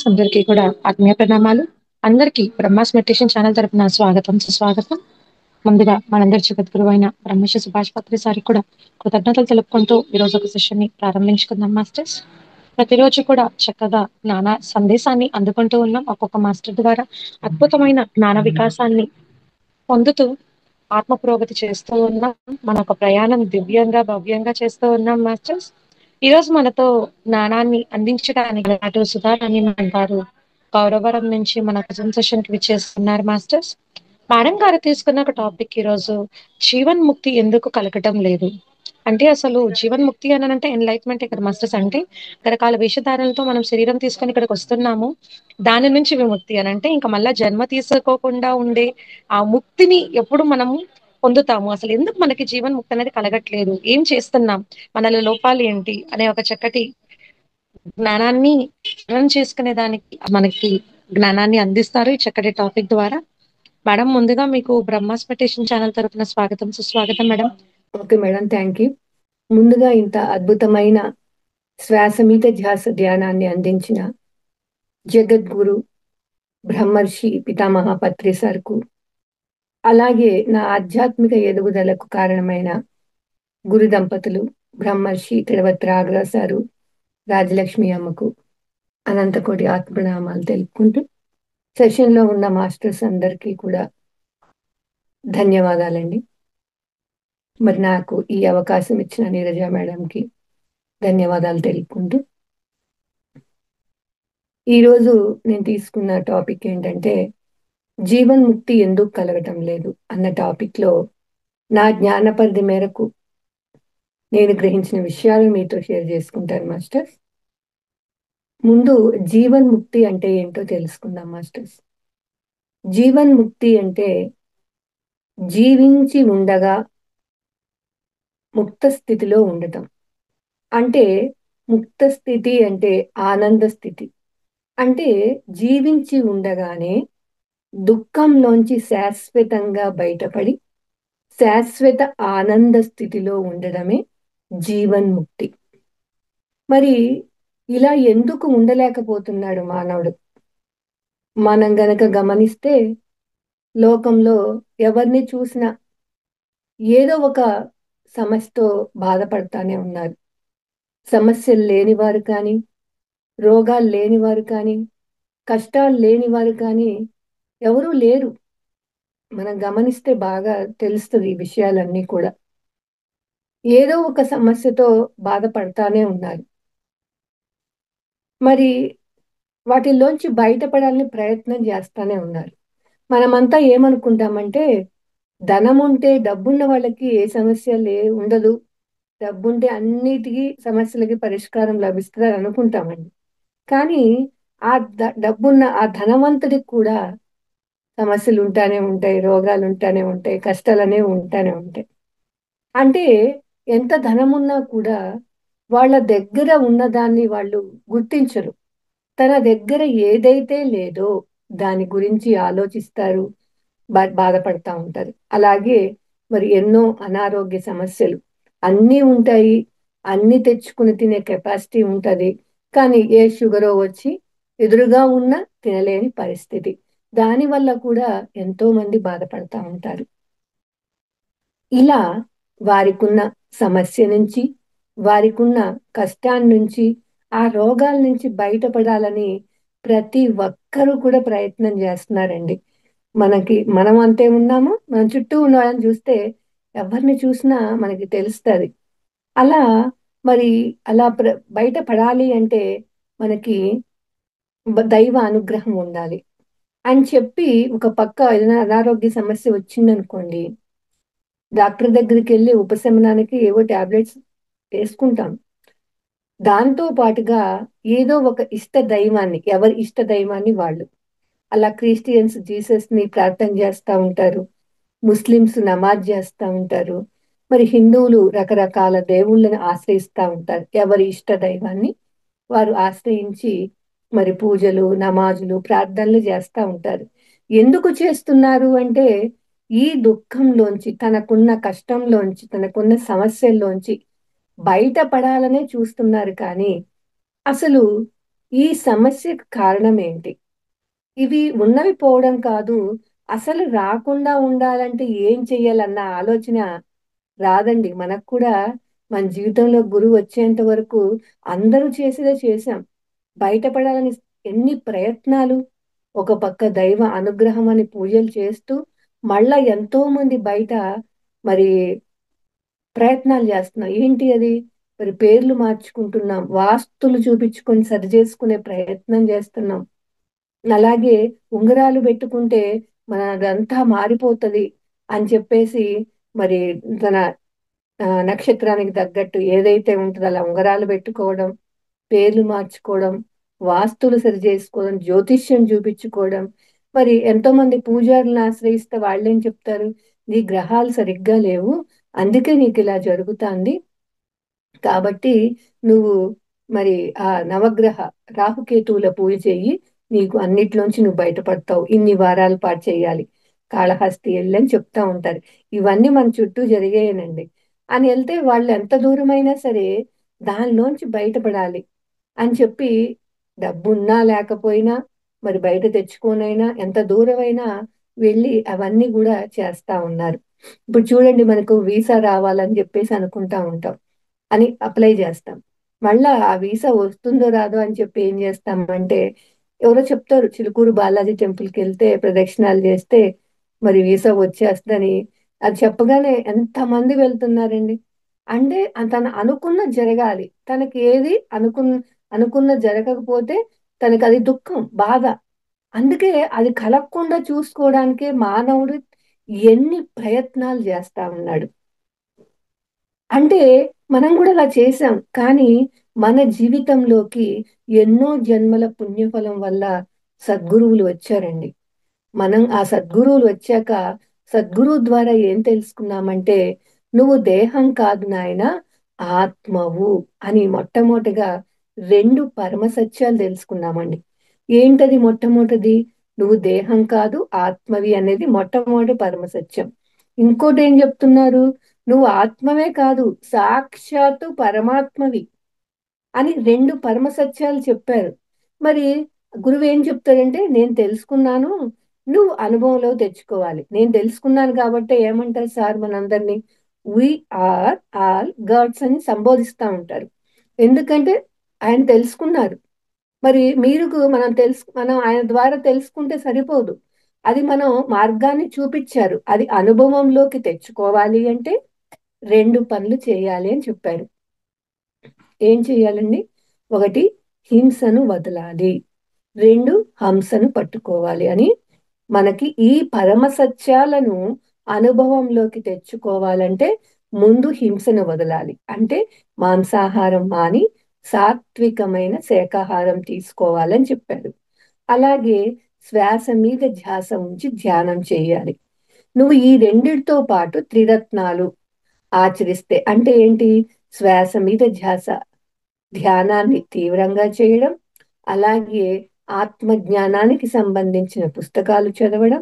అందరికీ కూడా ఆత్మీయ ప్రణామాలు. అందరికీ బ్రహ్మాస్ మెడిటేషన్ ఛానల్ తరపున స్వాగతం, సుస్వాగతం. ముందుగా మనందరి జగద్గురువు అయిన బ్రహ్మశ్రీ సుభాష్ పత్రి సారికి కూడా కృతజ్ఞతలు తెలుపుకుంటూ ఈరోజు ఒక సెషన్ ని ప్రారంభించుకుందాం మాస్టర్స్. ప్రతిరోజు కూడా చక్కగా జ్ఞాన సందేశాన్ని అందుకుంటూ ఉన్నాం. ఒక్కొక్క మాస్టర్ ద్వారా అద్భుతమైన జ్ఞాన వికాసాన్ని పొందుతూ ఆత్మ పురోగతి చేస్తూ ఉన్నాం. మన ఒక ప్రయాణం దివ్యంగా భవ్యంగా చేస్తూ ఉన్నాం మాస్టర్స్. ఈ రోజు మనతో జ్ఞానాన్ని అందించడానికి అటు సుధారాణి మేడం గారు గౌరవరం నుంచి మన ప్రజెంట్ సెషన్ కి విచ్చేస్తున్నారు మాస్టర్స్. మేడం గారు తీసుకున్న ఒక టాపిక్ ఈ రోజు జీవన్ముక్తి ఎందుకు కలగటం లేదు. అంటే అసలు జీవన్ముక్తి అని అంటే ఎన్లైట్మెంట్ ఇక్కడ మాస్టర్స్. అంటే రకరకాల వేషధారణలతో మనం శరీరం తీసుకొని ఇక్కడికి వస్తున్నాము. దాని నుంచి విముక్తి అని అంటే ఇంకా మళ్ళా జన్మ తీసుకోకుండా ఉండే ఆ ముక్తిని ఎప్పుడు మనము పొందుతాము. అసలు ఎందుకు మనకి జీవన్ముక్తి అనేది కలగట్లేదు, ఏం చేస్తున్నాం, మనలో లోపాలు ఏంటి అనే ఒక చక్కటి జ్ఞానాన్ని అర్థం చేసుకునే దానికి మనకి జ్ఞానాన్ని అందిస్తారు ఈ చక్కటి టాపిక్ ద్వారా. మేడం, ముందుగా మీకు బ్రహ్మాస్ మెడిటేషన్ ఛానల్ తరపున స్వాగతం, సుస్వాగతం madam. Okay madam, thank you. ముందుగా ఇంత అద్భుతమైన శ్వాస మీద ధ్యాస ధ్యానాన్ని అందించిన జగద్గురు బ్రహ్మర్షి పితామహ పత్రి సార్కు, అలాగే నా ఆధ్యాత్మిక ఎదుగుదలకు కారణమైన గురు దంపతులు బ్రహ్మర్షి తిరువత్ రాఘవ సారు, రాజలక్ష్మి అమ్మకు అనంతకోటి ఆత్మనామాలు తెలుపుకుంటూ సెషన్లో ఉన్న మాస్టర్స్ అందరికీ కూడా ధన్యవాదాలండి. మరి నాకు ఈ అవకాశం ఇచ్చిన నీరజ మేడంకి ధన్యవాదాలు తెలుపుకుంటూ, ఈరోజు నేను తీసుకున్న టాపిక్ ఏంటంటే జీవన్ముక్తి ఎందుకు కలగటం లేదు అన్న టాపిక్లో నా జ్ఞాన పరిధి మేరకు నేను గ్రహించిన విషయాలు మీతో షేర్ చేసుకుంటాను మాస్టర్స్. ముందు జీవన్ముక్తి అంటే ఏంటో తెలుసుకుందాం మాస్టర్స్. జీవన్ముక్తి అంటే జీవించి ఉండగా ముక్త స్థితిలో ఉండటం. అంటే ముక్త స్థితి అంటే ఆనంద స్థితి. అంటే జీవించి ఉండగానే దుఃఖంలోంచి శాశ్వతంగా బయటపడి శాశ్వత ఆనంద స్థితిలో ఉండడమే జీవన్ముక్తి. మరి ఇలా ఎందుకు ఉండలేకపోతున్నాడు మానవుడు? మనం గనక గమనిస్తే లోకంలో ఎవరిని చూసినా ఏదో ఒక సమస్యతో బాధపడతానే ఉన్నారు. సమస్యలు లేనివారు కానీ, రోగాలు లేనివారు కానీ, కష్టాలు లేనివారు కానీ ఎవరూ లేరు. మనం గమనిస్తే బాగా తెలుస్తుంది ఈ విషయాలన్నీ కూడా. ఏదో ఒక సమస్యతో బాధపడతానే ఉన్నారు. మరి వాటిల్లోంచి బయటపడాలని ప్రయత్నం చేస్తానే ఉన్నారు. మనమంతా ఏమనుకుంటామంటే ధనం ఉంటే, డబ్బున్న వాళ్ళకి ఏ సమస్య ఉండదు, డబ్బుంటే అన్నిటికీ సమస్యలకి పరిష్కారం లభిస్తుంది అనుకుంటామండి. కానీ ఆ డబ్బున్న ఆ ధనవంతుడికి కూడా సమస్యలు ఉంటానే ఉంటాయి, రోగాలు ఉంటానే ఉంటాయి, కష్టాలు అనేవి ఉంటానే ఉంటాయి. అంటే ఎంత ధనమున్నా కూడా వాళ్ళ దగ్గర ఉన్నదాన్ని వాళ్ళు గుర్తించరు. తన దగ్గర ఏదైతే లేదో దాని గురించి ఆలోచిస్తారు, బాధపడతా ఉంటారు. అలాగే మరి ఎన్నో అనారోగ్య సమస్యలు అన్నీ ఉంటాయి, అన్ని తెచ్చుకుని తినే కెపాసిటీ ఉంటుంది. కానీ ఏ షుగరో వచ్చి ఎదురుగా ఉన్న తినలేని పరిస్థితి. దానివల్ల కూడా ఎంతో మంది బాధపడతా ఉంటారు. ఇలా వారికున్న సమస్య నుంచి, వారికున్న కష్టాన్ని నుంచి, ఆ రోగాల నుంచి బయటపడాలని ప్రతి ఒక్కరూ కూడా ప్రయత్నం చేస్తున్నారండి. మనం అంతే ఉన్నాము, మన చుట్టూ ఉన్న వాళ్ళని చూస్తే ఎవరిని చూసినా మనకి తెలుస్తుంది. అలా మరి అలా బయటపడాలి అంటే మనకి దైవ అనుగ్రహం ఉండాలి అని చెప్పి, ఒక పక్క ఏదైనా అనారోగ్య సమస్య వచ్చిందనుకోండి, డాక్టర్ దగ్గరికి వెళ్ళి ఉపశమనానికి ఏవో టాబ్లెట్స్ వేసుకుంటాం. దాంతో పాటుగా ఏదో ఒక ఇష్ట దైవాన్ని, ఎవరి ఇష్ట దైవాన్ని వాళ్ళు, అలా క్రిస్టియన్స్ జీసస్ ని ప్రార్థన చేస్తూ ఉంటారు, ముస్లిమ్స్ నమాజ్ చేస్తూ ఉంటారు, మరి హిందువులు రకరకాల దేవుళ్ళని ఆశ్రయిస్తూ ఉంటారు. ఎవరి ఇష్ట దైవాన్ని వారు ఆశ్రయించి మరి పూజలు, నమాజులు, ప్రార్థనలు చేస్తూ ఉంటారు. ఎందుకు చేస్తున్నారు అంటే ఈ దుఃఖంలోంచి, తనకున్న కష్టంలోంచి, తనకున్న సమస్యల్లోంచి బయటపడాలనే చూస్తున్నారు. కానీ అసలు ఈ సమస్యకు కారణం ఏంటి? ఇవి ఉన్నవి పోవడం కాదు, అసలు రాకుండా ఉండాలంటే ఏం చెయ్యాలన్న ఆలోచన రాదండి. మనకు కూడా మన జీవితంలో గురువు వచ్చేంత వరకు అందరూ చేసేదే చేశాం. బయటపడాలని ఎన్ని ప్రయత్నాలు, ఒక పక్క దైవ అనుగ్రహం అని పూజలు చేస్తూ మళ్ళా ఎంతో మంది బయట మరి ప్రయత్నాలు చేస్తున్నాం. ఏంటి అది? మరి పేర్లు మార్చుకుంటున్నాం, వాస్తులు చూపించుకొని సరి చేసుకునే ప్రయత్నం చేస్తున్నాం. అలాగే ఉంగరాలు పెట్టుకుంటే మనదంతా మారిపోతది అని చెప్పేసి మరి తన నక్షత్రానికి తగ్గట్టు ఏదైతే ఉంటుందో అలా ఉంగరాలు పెట్టుకోవడం, పేర్లు మార్చుకోవడం, వాస్తులు సరి చేసుకోవడం, జ్యోతిష్యం చూపించుకోవడం. మరి ఎంతో మంది పూజారులను ఆశ్రయిస్తే వాళ్ళేం చెప్తారు? నీ గ్రహాలు సరిగ్గా లేవు, అందుకే నీకు ఇలా జరుగుతాంది. కాబట్టి నువ్వు మరి ఆ నవగ్రహ రాహుకేతువుల పూజ చెయ్యి, నీకు అన్నిట్లోంచి నువ్వు బయటపడతావు, ఇన్ని వారాల పాటు చేయాలి, కాళహస్తి వెళ్ళని చెప్తా ఉంటారు. ఇవన్నీ మన చుట్టూ జరిగాయనండి. అని వెళ్తే వాళ్ళు ఎంత దూరమైనా సరే దానిలోంచి బయటపడాలి అని చెప్పి డబ్బున్నా లేకపోయినా మరి బయట తెచ్చుకోనైనా ఎంత దూరమైనా వెళ్ళి అవన్నీ కూడా చేస్తా ఉన్నారు. ఇప్పుడు చూడండి, మనకు వీసా రావాలని చెప్పేసి అనుకుంటా ఉంటాం, అని అప్లై చేస్తాం. మళ్ళా ఆ వీసా వస్తుందో రాదో అని చెప్పి ఏం చేస్తామంటే ఎవరో చెప్తారు, చిలుకూరు బాలాజీ టెంపుల్కి వెళ్తే ప్రదక్షిణాలు చేస్తే మరి వీసా వచ్చేస్తుందని. అది చెప్పగానే ఎంతమంది వెళ్తున్నారండి. అంటే తను అనుకున్న జరగాలి, తనకి ఏది అనుకున్న జరగకపోతే తనకి అది దుఃఖం, బాధ. అందుకే అది కలగకుండా చూసుకోవడానికే మానవుడు ఎన్ని ప్రయత్నాలు చేస్తా ఉన్నాడు. అంటే మనం కూడా అలా చేశాం, కానీ మన జీవితంలోకి ఎన్నో జన్మల పుణ్యఫలం వల్ల సద్గురువులు వచ్చారండి. మనం ఆ సద్గురువులు వచ్చాక సద్గురువు ద్వారా ఏం తెలుసుకున్నామంటే, నువ్వు దేహం కాదు నాయనా, ఆత్మవు అని మొట్టమొదటిగా రెండు పరమ సత్యాలు తెలుసుకున్నామండి. ఏంటది మొట్టమొదటిది? నువ్వు దేహం కాదు, ఆత్మవి అనేది మొట్టమొదటి పరమ సత్యం. ఇంకోటి ఏం చెప్తున్నారు? నువ్వు ఆత్మవే కాదు, సాక్షాత్తు పరమాత్మవి అని రెండు పరమ సత్యాలు చెప్పారు. మరి గురువు ఏం చెప్తాడంటే, నేను తెలుసుకున్నాను, నువ్వు అనుభవంలో తెచ్చుకోవాలి. నేను తెలుసుకున్నాను కాబట్టి ఏమంటారు సార్ మనందరినీ? వి ఆర్ ఆల్ గాడ్స్ అని సంబోధిస్తా ఉంటారు. ఎందుకంటే ఆయన తెలుసుకున్నారు. మరి మీరు మనం ఆయన ద్వారా తెలుసుకుంటే సరిపోదు. అది మనం మార్గాన్ని చూపించారు. అది అనుభవంలోకి తెచ్చుకోవాలి అంటే రెండు పనులు చేయాలి అని చెప్పారు. ఏం చేయాలండి? ఒకటి, హింసను వదలాలి. రెండు, హంసను పట్టుకోవాలి అని మనకి ఈ పరమ సత్యాలను అనుభవంలోకి తెచ్చుకోవాలంటే ముందు హింసను వదలాలి. అంటే మాంసాహారం మాని సాత్వికమైన శాకాహారం తీసుకోవాలని చెప్పారు. అలాగే శ్వాస మీద ధ్యాస ఉంచి ధ్యానం చేయాలి. నువ్వు ఈ రెండిటితో పాటు త్రిరత్నాలు ఆచరిస్తే, అంటే ఏంటి? శ్వాస మీద ధ్యాస, ధ్యానాన్ని తీవ్రంగా చేయడం, అలాగే ఆత్మ జ్ఞానానికి సంబంధించిన పుస్తకాలు చదవడం,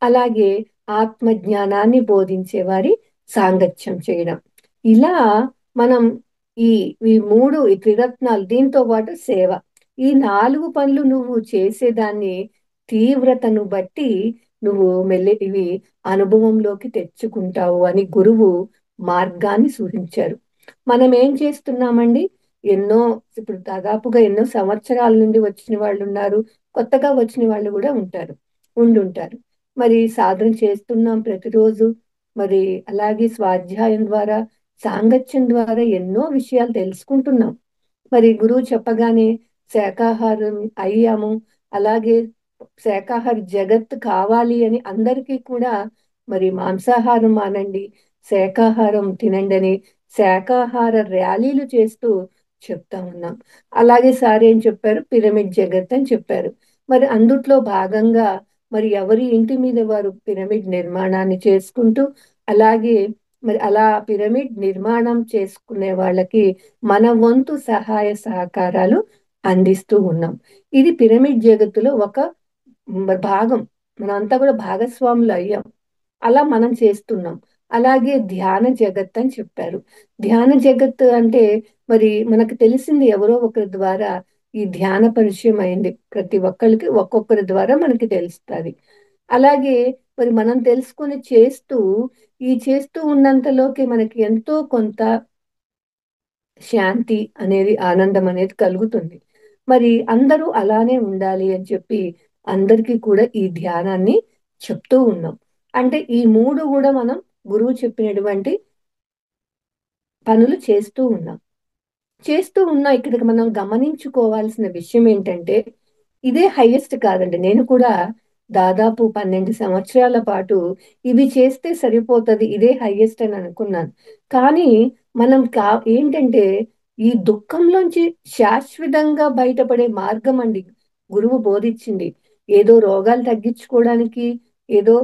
అలాగే ఆత్మ జ్ఞానాన్ని బోధించే వారి సాంగత్యం చేయడం. ఇలా మనం ఈ ఈ మూడు, ఈ త్రిరత్నాలు, దీంతో పాటు సేవ, ఈ నాలుగు పనులు నువ్వు చేసేదాన్ని తీవ్రతను బట్టి నువ్వు ఇవి అనుభవంలోకి తెచ్చుకుంటావు అని గురువు మార్గాన్ని సూచించారు. మనం ఏం చేస్తున్నామండి? ఎన్నో, ఇప్పుడు దాదాపుగా ఎన్నో సంవత్సరాల నుండి వచ్చిన వాళ్ళు ఉన్నారు, కొత్తగా వచ్చిన వాళ్ళు కూడా ఉండుంటారు. మరి సాధన చేస్తున్నాం ప్రతిరోజు. మరి అలాగే స్వాధ్యాయం ద్వారా, సాంగత్యం ద్వారా ఎన్నో విషయాలు తెలుసుకుంటున్నాం. మరి గురువు చెప్పగానే శాకాహారం అయ్యాము. అలాగే శాకాహార జగత్ కావాలి అని అందరికీ కూడా మరి మాంసాహారం మానండి, శాకాహారం తినండి అని శాకాహార ర్యాలీలు చేస్తూ చెప్తా ఉన్నాం. అలాగే సార్ ఏం చెప్పారు? పిరమిడ్ జగత్ అని చెప్పారు. మరి అందుట్లో భాగంగా మరి ఎవరి ఇంటి మీద వారు పిరమిడ్ నిర్మాణాన్ని చేసుకుంటూ, అలాగే మరి అలా పిరమిడ్ నిర్మాణం చేసుకునే వాళ్ళకి మన వంతు సహాయ సహకారాలు అందిస్తూ ఉన్నాం. ఇది పిరమిడ్ జగత్తులో ఒక భాగం. మనంతా కూడా భాగస్వాములు అయ్యాం. అలా మనం చేస్తున్నాం. అలాగే ధ్యాన జగత్ అని చెప్పారు. ధ్యాన జగత్ అంటే మరి మనకు తెలిసింది ఎవరో ఒకరి ద్వారా, ఈ ధ్యాన పరిచయం అయింది. ప్రతి ఒక్కళ్ళకి ఒక్కొక్కరి ద్వారా మనకి తెలుస్తుంది. అలాగే మరి మనం తెలుసుకొని చేస్తూ ఈ చేస్తూ ఉన్నంతలోకి మనకి ఎంతో కొంత శాంతి అనేది, ఆనందం అనేది కలుగుతుంది. మరి అందరూ అలానే ఉండాలి అని చెప్పి అందరికీ కూడా ఈ ధ్యానాన్ని చెప్తూ ఉన్నాం. అంటే ఈ 3 కూడా మనం గురువు చెప్పినటువంటి పనులు చేస్తూ ఉన్నాం. చేస్తూ ఉన్న ఇక్కడికి మనం గమనించుకోవాల్సిన విషయం ఏంటంటే, ఇదే హైయెస్ట్ కాదండి. నేను కూడా దాదాపు 12 సంవత్సరాల పాటు ఇవి చేస్తే సరిపోతది, ఇదే హైయెస్ట్ అని అనుకున్నాను. కానీ మనం ఏంటంటే ఈ దుఃఖంలోంచి శాశ్వతంగా బయటపడే మార్గం అండి గురువు బోధించింది. ఏదో రోగాలు తగ్గించుకోవడానికి, ఏదో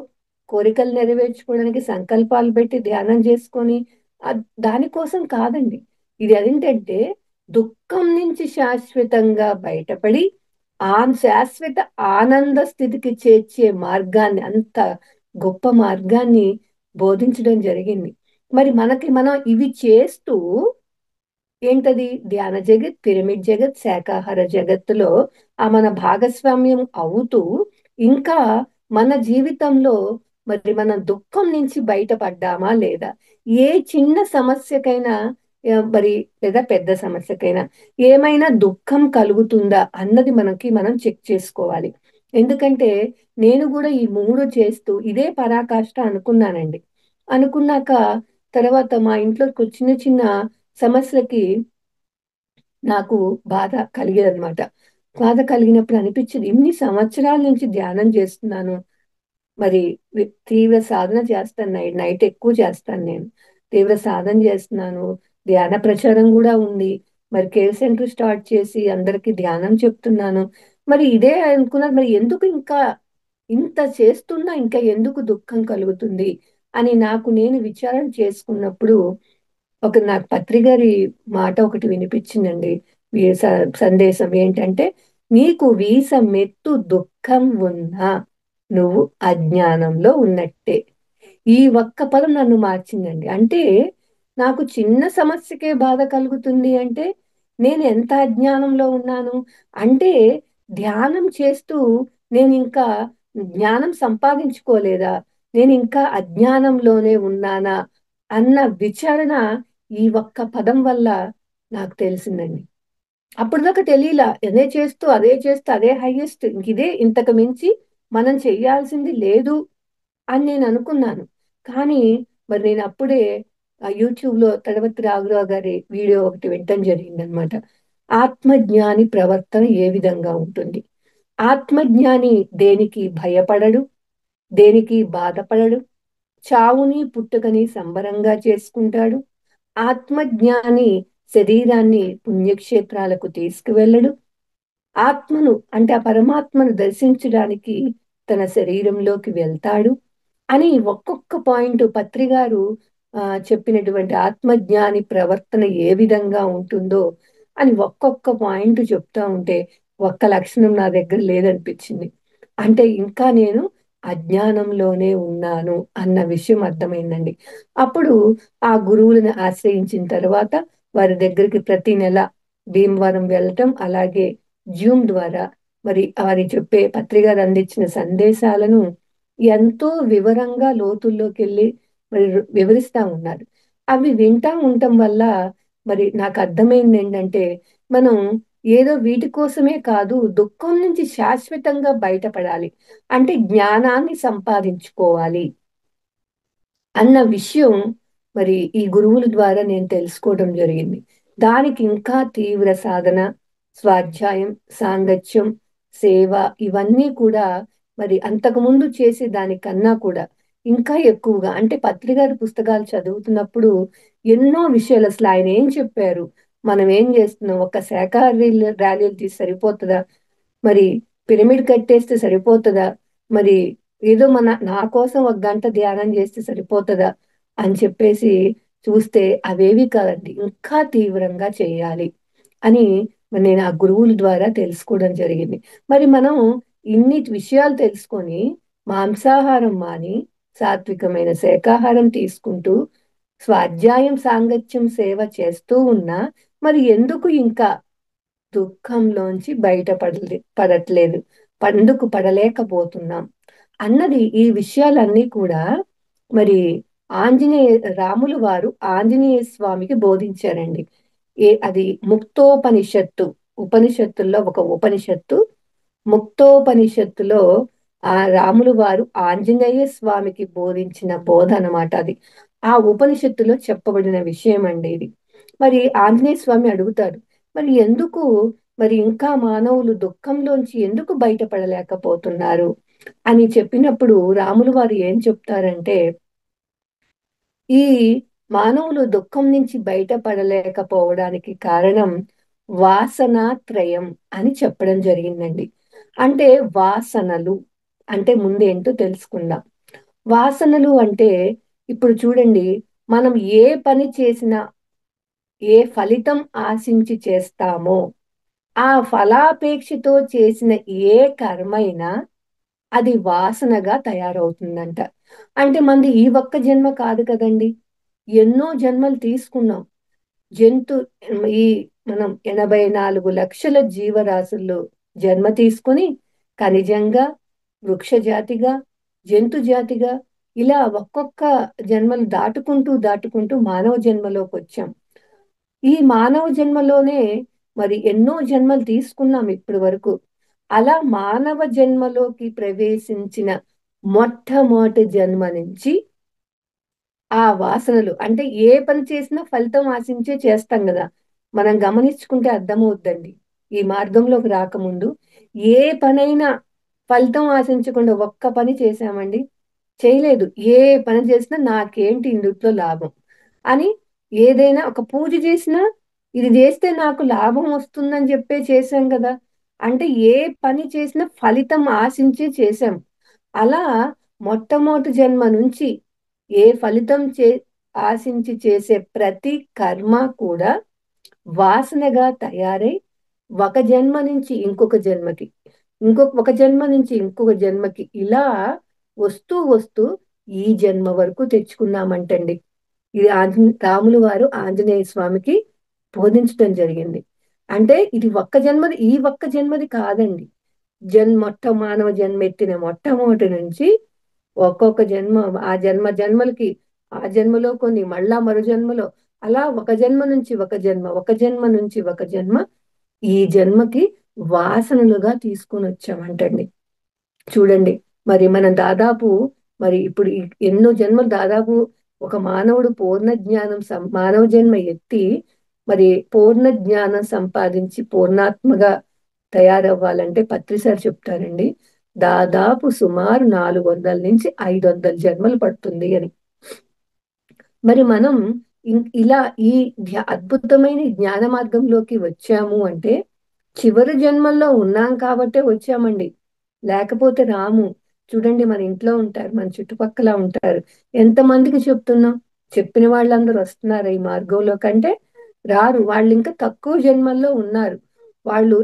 కోరికలు నెరవేర్చుకోవడానికి సంకల్పాలు పెట్టి ధ్యానం చేసుకొని దానికోసం కాదండి. ఇది ఏంటంటే దుఃఖం నుంచి శాశ్వతంగా బయటపడి శాశ్వత ఆనంద స్థితికి చేర్చే మార్గాన్ని, అంత గొప్ప మార్గాన్ని బోధించడం జరిగింది. మరి మనం ఇవి చేస్తూ ఏంటది ధ్యాన జగత్, పిరమిడ్ జగత్, శాకాహార జగత్తులో మన భాగస్వామ్యం అవుతూ ఇంకా మన జీవితంలో మరి మన దుఃఖం నుంచి బయటపడ్డామా లేదా, ఏ చిన్న సమస్యకైనా మరి లేదా పెద్ద సమస్యకైనా ఏమైనా దుఃఖం కలుగుతుందా అన్నది మనం చెక్ చేసుకోవాలి. ఎందుకంటే నేను కూడా ఈ 3 చేస్తూ ఇదే పరాకాష్ట అనుకున్నానండి. అనుకున్నాక తర్వాత మా ఇంట్లో చిన్న చిన్న సమస్యలకి నాకు బాధ కలిగేదనమాట. బాధ కలిగినప్పుడు అనిపించింది, ఇన్ని సంవత్సరాల నుంచి ధ్యానం చేస్తున్నాను, మరి తీవ్ర సాధన చేస్తాను, నైట్ ఎక్కువ చేస్తాను నేను. తీవ్ర సాధన చేస్తున్నాను, ధ్యాన ప్రచారం కూడా ఉంది. మరి కేర్ సెంటర్ స్టార్ట్ చేసి అందరికీ ధ్యానం చెప్తున్నాను. మరి ఇదే అనుకున్నారు, మరి ఎందుకు ఇంకా ఇంత చేస్తున్నా ఇంకా ఎందుకు దుఃఖం కలుగుతుంది అని నాకు నేను విచారణ చేసుకున్నప్పుడు నాకు పత్రిగారి మాట ఒకటి వినిపించిందండి. సందేశం ఏంటంటే, నీకు వీసమెత్తు దుఃఖం ఉన్నా నువ్వు అజ్ఞానంలో ఉన్నట్టే. ఈ ఒక్క పదం నన్ను మార్చిందండి. అంటే నాకు చిన్న సమస్యకే బాధ కలుగుతుంది అంటే నేను ఎంత అజ్ఞానంలో ఉన్నాను. అంటే ధ్యానం చేస్తూ నేను ఇంకా జ్ఞానం సంపాదించుకోలేదా, నేను ఇంకా అజ్ఞానంలోనే ఉన్నానా అన్న విచారణ ఈ ఒక్క పదం వల్ల నాకు తెలిసిందండి. అప్పటిదాకా తెలియలా, అదే చేస్తూ అదే హైయెస్ట్, ఇదే ఇంతకు మించి మనం చెయ్యాల్సింది లేదు అని నేను అనుకున్నాను. కానీ మరి నేను అప్పుడే యూట్యూబ్లో తడవత్తి రాఘురావు గారి వీడియో ఒకటి వినటం జరిగిందనమాట. ఆత్మజ్ఞాని ప్రవర్తన ఏ విధంగా ఉంటుంది. ఆత్మజ్ఞాని దేనికి భయపడడు, దేనికి బాధపడడు, చావుని పుట్టుకని సంబరంగా చేసుకుంటాడు. ఆత్మజ్ఞాని శరీరాన్ని పుణ్యక్షేత్రాలకు తీసుకువెళ్ళడు. ఆత్మను అంటే ఆ పరమాత్మను దర్శించడానికి తన శరీరంలోకి వెళ్తాడు అని ఒక్కొక్క పాయింట్ పత్రిగారు చెప్పినటువంటి ఆత్మజ్ఞాని ప్రవర్తన ఏ విధంగా ఉంటుందో అని ఒక్కొక్క పాయింట్ చెప్తా ఉంటే ఒక్క లక్షణం నా దగ్గర లేదనిపించింది. అంటే ఇంకా నేను అజ్ఞానంలోనే ఉన్నాను అన్న విషయం అర్థమైందండి. అప్పుడు ఆ గురువులను ఆశ్రయించిన తర్వాత వారి దగ్గరికి ప్రతి నెల భీమవరం వెళ్ళటం, అలాగే జూమ్ ద్వారా మరి వారి చెప్పే పత్రికలు అందించిన సందేశాలను ఎంతో వివరంగా లోతుల్లోకి వెళ్ళి మరి వివరిస్తా ఉన్నారు. అవి వింటా ఉండటం వల్ల మరి నాకు అర్థమైంది ఏంటంటే, మనం ఏదో వీటి కోసమే కాదు, దుఃఖం నుంచి శాశ్వతంగా బయటపడాలి అంటే జ్ఞానాన్ని సంపాదించుకోవాలి అన్న విషయం మరి ఈ గురువుల ద్వారా నేను తెలుసుకోవడం జరిగింది. దానికి ఇంకా తీవ్ర సాధన, స్వాధ్యాయం, సాంగత్యం, సేవ ఇవన్నీ కూడా మరి అంతకుముందు చేసే దానికన్నా కూడా ఇంకా ఎక్కువగా, అంటే పత్రికారి పుస్తకాలు చదువుతున్నప్పుడు ఎన్నో విషయాలు అసలు ఆయన ఏం చెప్పారు, మనం ఏం చేస్తున్నాం, ఒక శాఖాహారీ ర్యాలీలు తీసి సరిపోతుందా, మరి పిరమిడ్ కట్టేస్తే సరిపోతుందా, మరి ఏదో నా కోసం ఒక గంట ధ్యానం చేస్తే సరిపోతుందా అని చెప్పేసి చూస్తే అవేవి కాదండి, ఇంకా తీవ్రంగా చేయాలి అని మరి నేను ఆ గురువుల ద్వారా తెలుసుకోవడం జరిగింది. మరి మనం ఇన్ని విషయాలు తెలుసుకొని మాంసాహారం మాని సాత్వికమైన శాకాహారం తీసుకుంటూ స్వాధ్యాయం, సాంగత్యం, సేవ చేస్తూ ఉన్నా మరి ఎందుకు ఇంకా దుఃఖంలోంచి పడట్లేదు, పందుకు పడలేకపోతున్నాం అన్నది, ఈ విషయాలన్నీ కూడా మరి ఆంజనేయ రాములు వారు ఆంజనేయ స్వామికి బోధించారండి. అది ముక్తోపనిషత్తు, ఉపనిషత్తుల్లో ఒక ఉపనిషత్తు, ముక్తోపనిషత్తులో ఆ రాములు వారు ఆంజనేయ స్వామికి బోధించిన బోధ అన్నమాట అది. ఆ ఉపనిషత్తులో చెప్పబడిన విషయం అండి ఇది. మరి ఆంజనేయ స్వామి అడుగుతారు, మరి ఎందుకు, మరి ఇంకా మానవులు దుఃఖంలోంచి ఎందుకు బయటపడలేకపోతున్నారు అని చెప్పినప్పుడు రాములు వారు ఏం చెప్తారంటే, ఈ మానవులు దుఃఖం నుంచి బయటపడలేకపోవడానికి కారణం వాసనాత్రయం అని చెప్పడం జరిగిందండి. అంటే వాసనలు అంటే ముందేంటో తెలుసుకుందాం. వాసనలు అంటే ఇప్పుడు చూడండి, మనం ఏ పని చేసినా, ఏ ఫలితం ఆశించి చేస్తామో ఆ ఫలాపేక్షతో చేసిన ఏ కర్మైనా అది వాసనగా తయారవుతుందంట. అంటే మనది ఈ ఒక్క జన్మ కాదు కదండి, ఎన్నో జన్మలు తీసుకున్నాం. జంతు ఈ మనం 84 లక్షల జీవరాశుల్లో జన్మ తీసుకుని ఖనిజంగా, వృక్ష జాతిగా, జంతు జాతిగా ఇలా ఒక్కొక్క జన్మలు దాటుకుంటూ దాటుకుంటూ మానవ జన్మలోకి వచ్చాం. ఈ మానవ జన్మలోనే మరి ఎన్నో జన్మలు తీసుకున్నాం ఇప్పటి వరకు. అలా మానవ జన్మలోకి ప్రవేశించిన మొట్టమొదటి జన్మ నుంచి ఆ వాసనలు, అంటే ఏ పని చేసినా ఫలితం ఆశించే చేస్తాం కదా, మనం గమనించుకుంటే అర్థమవుద్దండి. ఈ మార్గంలోకి రాకముందు ఏ పనైనా ఫలితం ఆశించకుండా ఒక్క పని చేశామండి, చేయలేదు. ఏ పని చేసినా నాకేంటి ఇందులో లాభం అని, ఏదైనా ఒక పూజ చేసినా ఇది చేస్తే నాకు లాభం వస్తుందని చెప్పే చేశాం కదా. అంటే ఏ పని చేసినా ఫలితం ఆశించి చేశాం. అలా మొట్టమొదటి జన్మ నుంచి ఏ ఫలితం ఆశించి చేసే ప్రతి కర్మ కూడా వాసనగా తయారై ఒక జన్మ నుంచి ఇంకొక జన్మకి, ఒక జన్మ నుంచి ఇంకొక జన్మకి ఇలా వస్తూ వస్తూ ఈ జన్మ వరకు తెచ్చుకున్నామంటండి. ఇది రాములు వారు ఆంజనేయ స్వామికి బోధించడం జరిగింది. అంటే ఇది ఈ ఒక్క జన్మది కాదండి. మానవ జన్మ ఎత్తిన మొట్టమొదటి నుంచి ఒక్కొక్క జన్మ, ఆ జన్మలకి, ఆ జన్మలో కొన్ని, మళ్ళా మరో జన్మలో, అలా ఒక జన్మ నుంచి ఒక జన్మ, ఒక జన్మ నుంచి ఒక జన్మ, ఈ జన్మకి వాసనలుగా తీసుకొని వచ్చామంటండి. చూడండి, మరి మనం దాదాపు మరి ఇప్పుడు ఎన్నో జన్మలు, దాదాపు ఒక మానవుడు మానవ జన్మ ఎత్తి మరి పూర్ణ జ్ఞానం సంపాదించి పూర్ణాత్మగా తయారవ్వాలంటే పత్రిసారి చెప్తారండి, దాదాపు సుమారు 400 నుంచి 500 జన్మలు పడుతుంది అని. మరి మనం ఇలా ఈ అద్భుతమైన జ్ఞాన మార్గంలోకి వచ్చాము అంటే చివరి జన్మల్లో ఉన్నాం కాబట్టే వచ్చామండి, లేకపోతే రాము. చూడండి, మన ఇంట్లో ఉంటారు, మన చుట్టుపక్కల ఉంటారు, ఎంతమందికి చెప్తున్నాం, చెప్పిన వాళ్ళందరూ వస్తున్నారు ఈ మార్గంలో కంటే రారు. వాళ్ళు ఇంకా తక్కువ జన్మల్లో ఉన్నారు, వాళ్ళు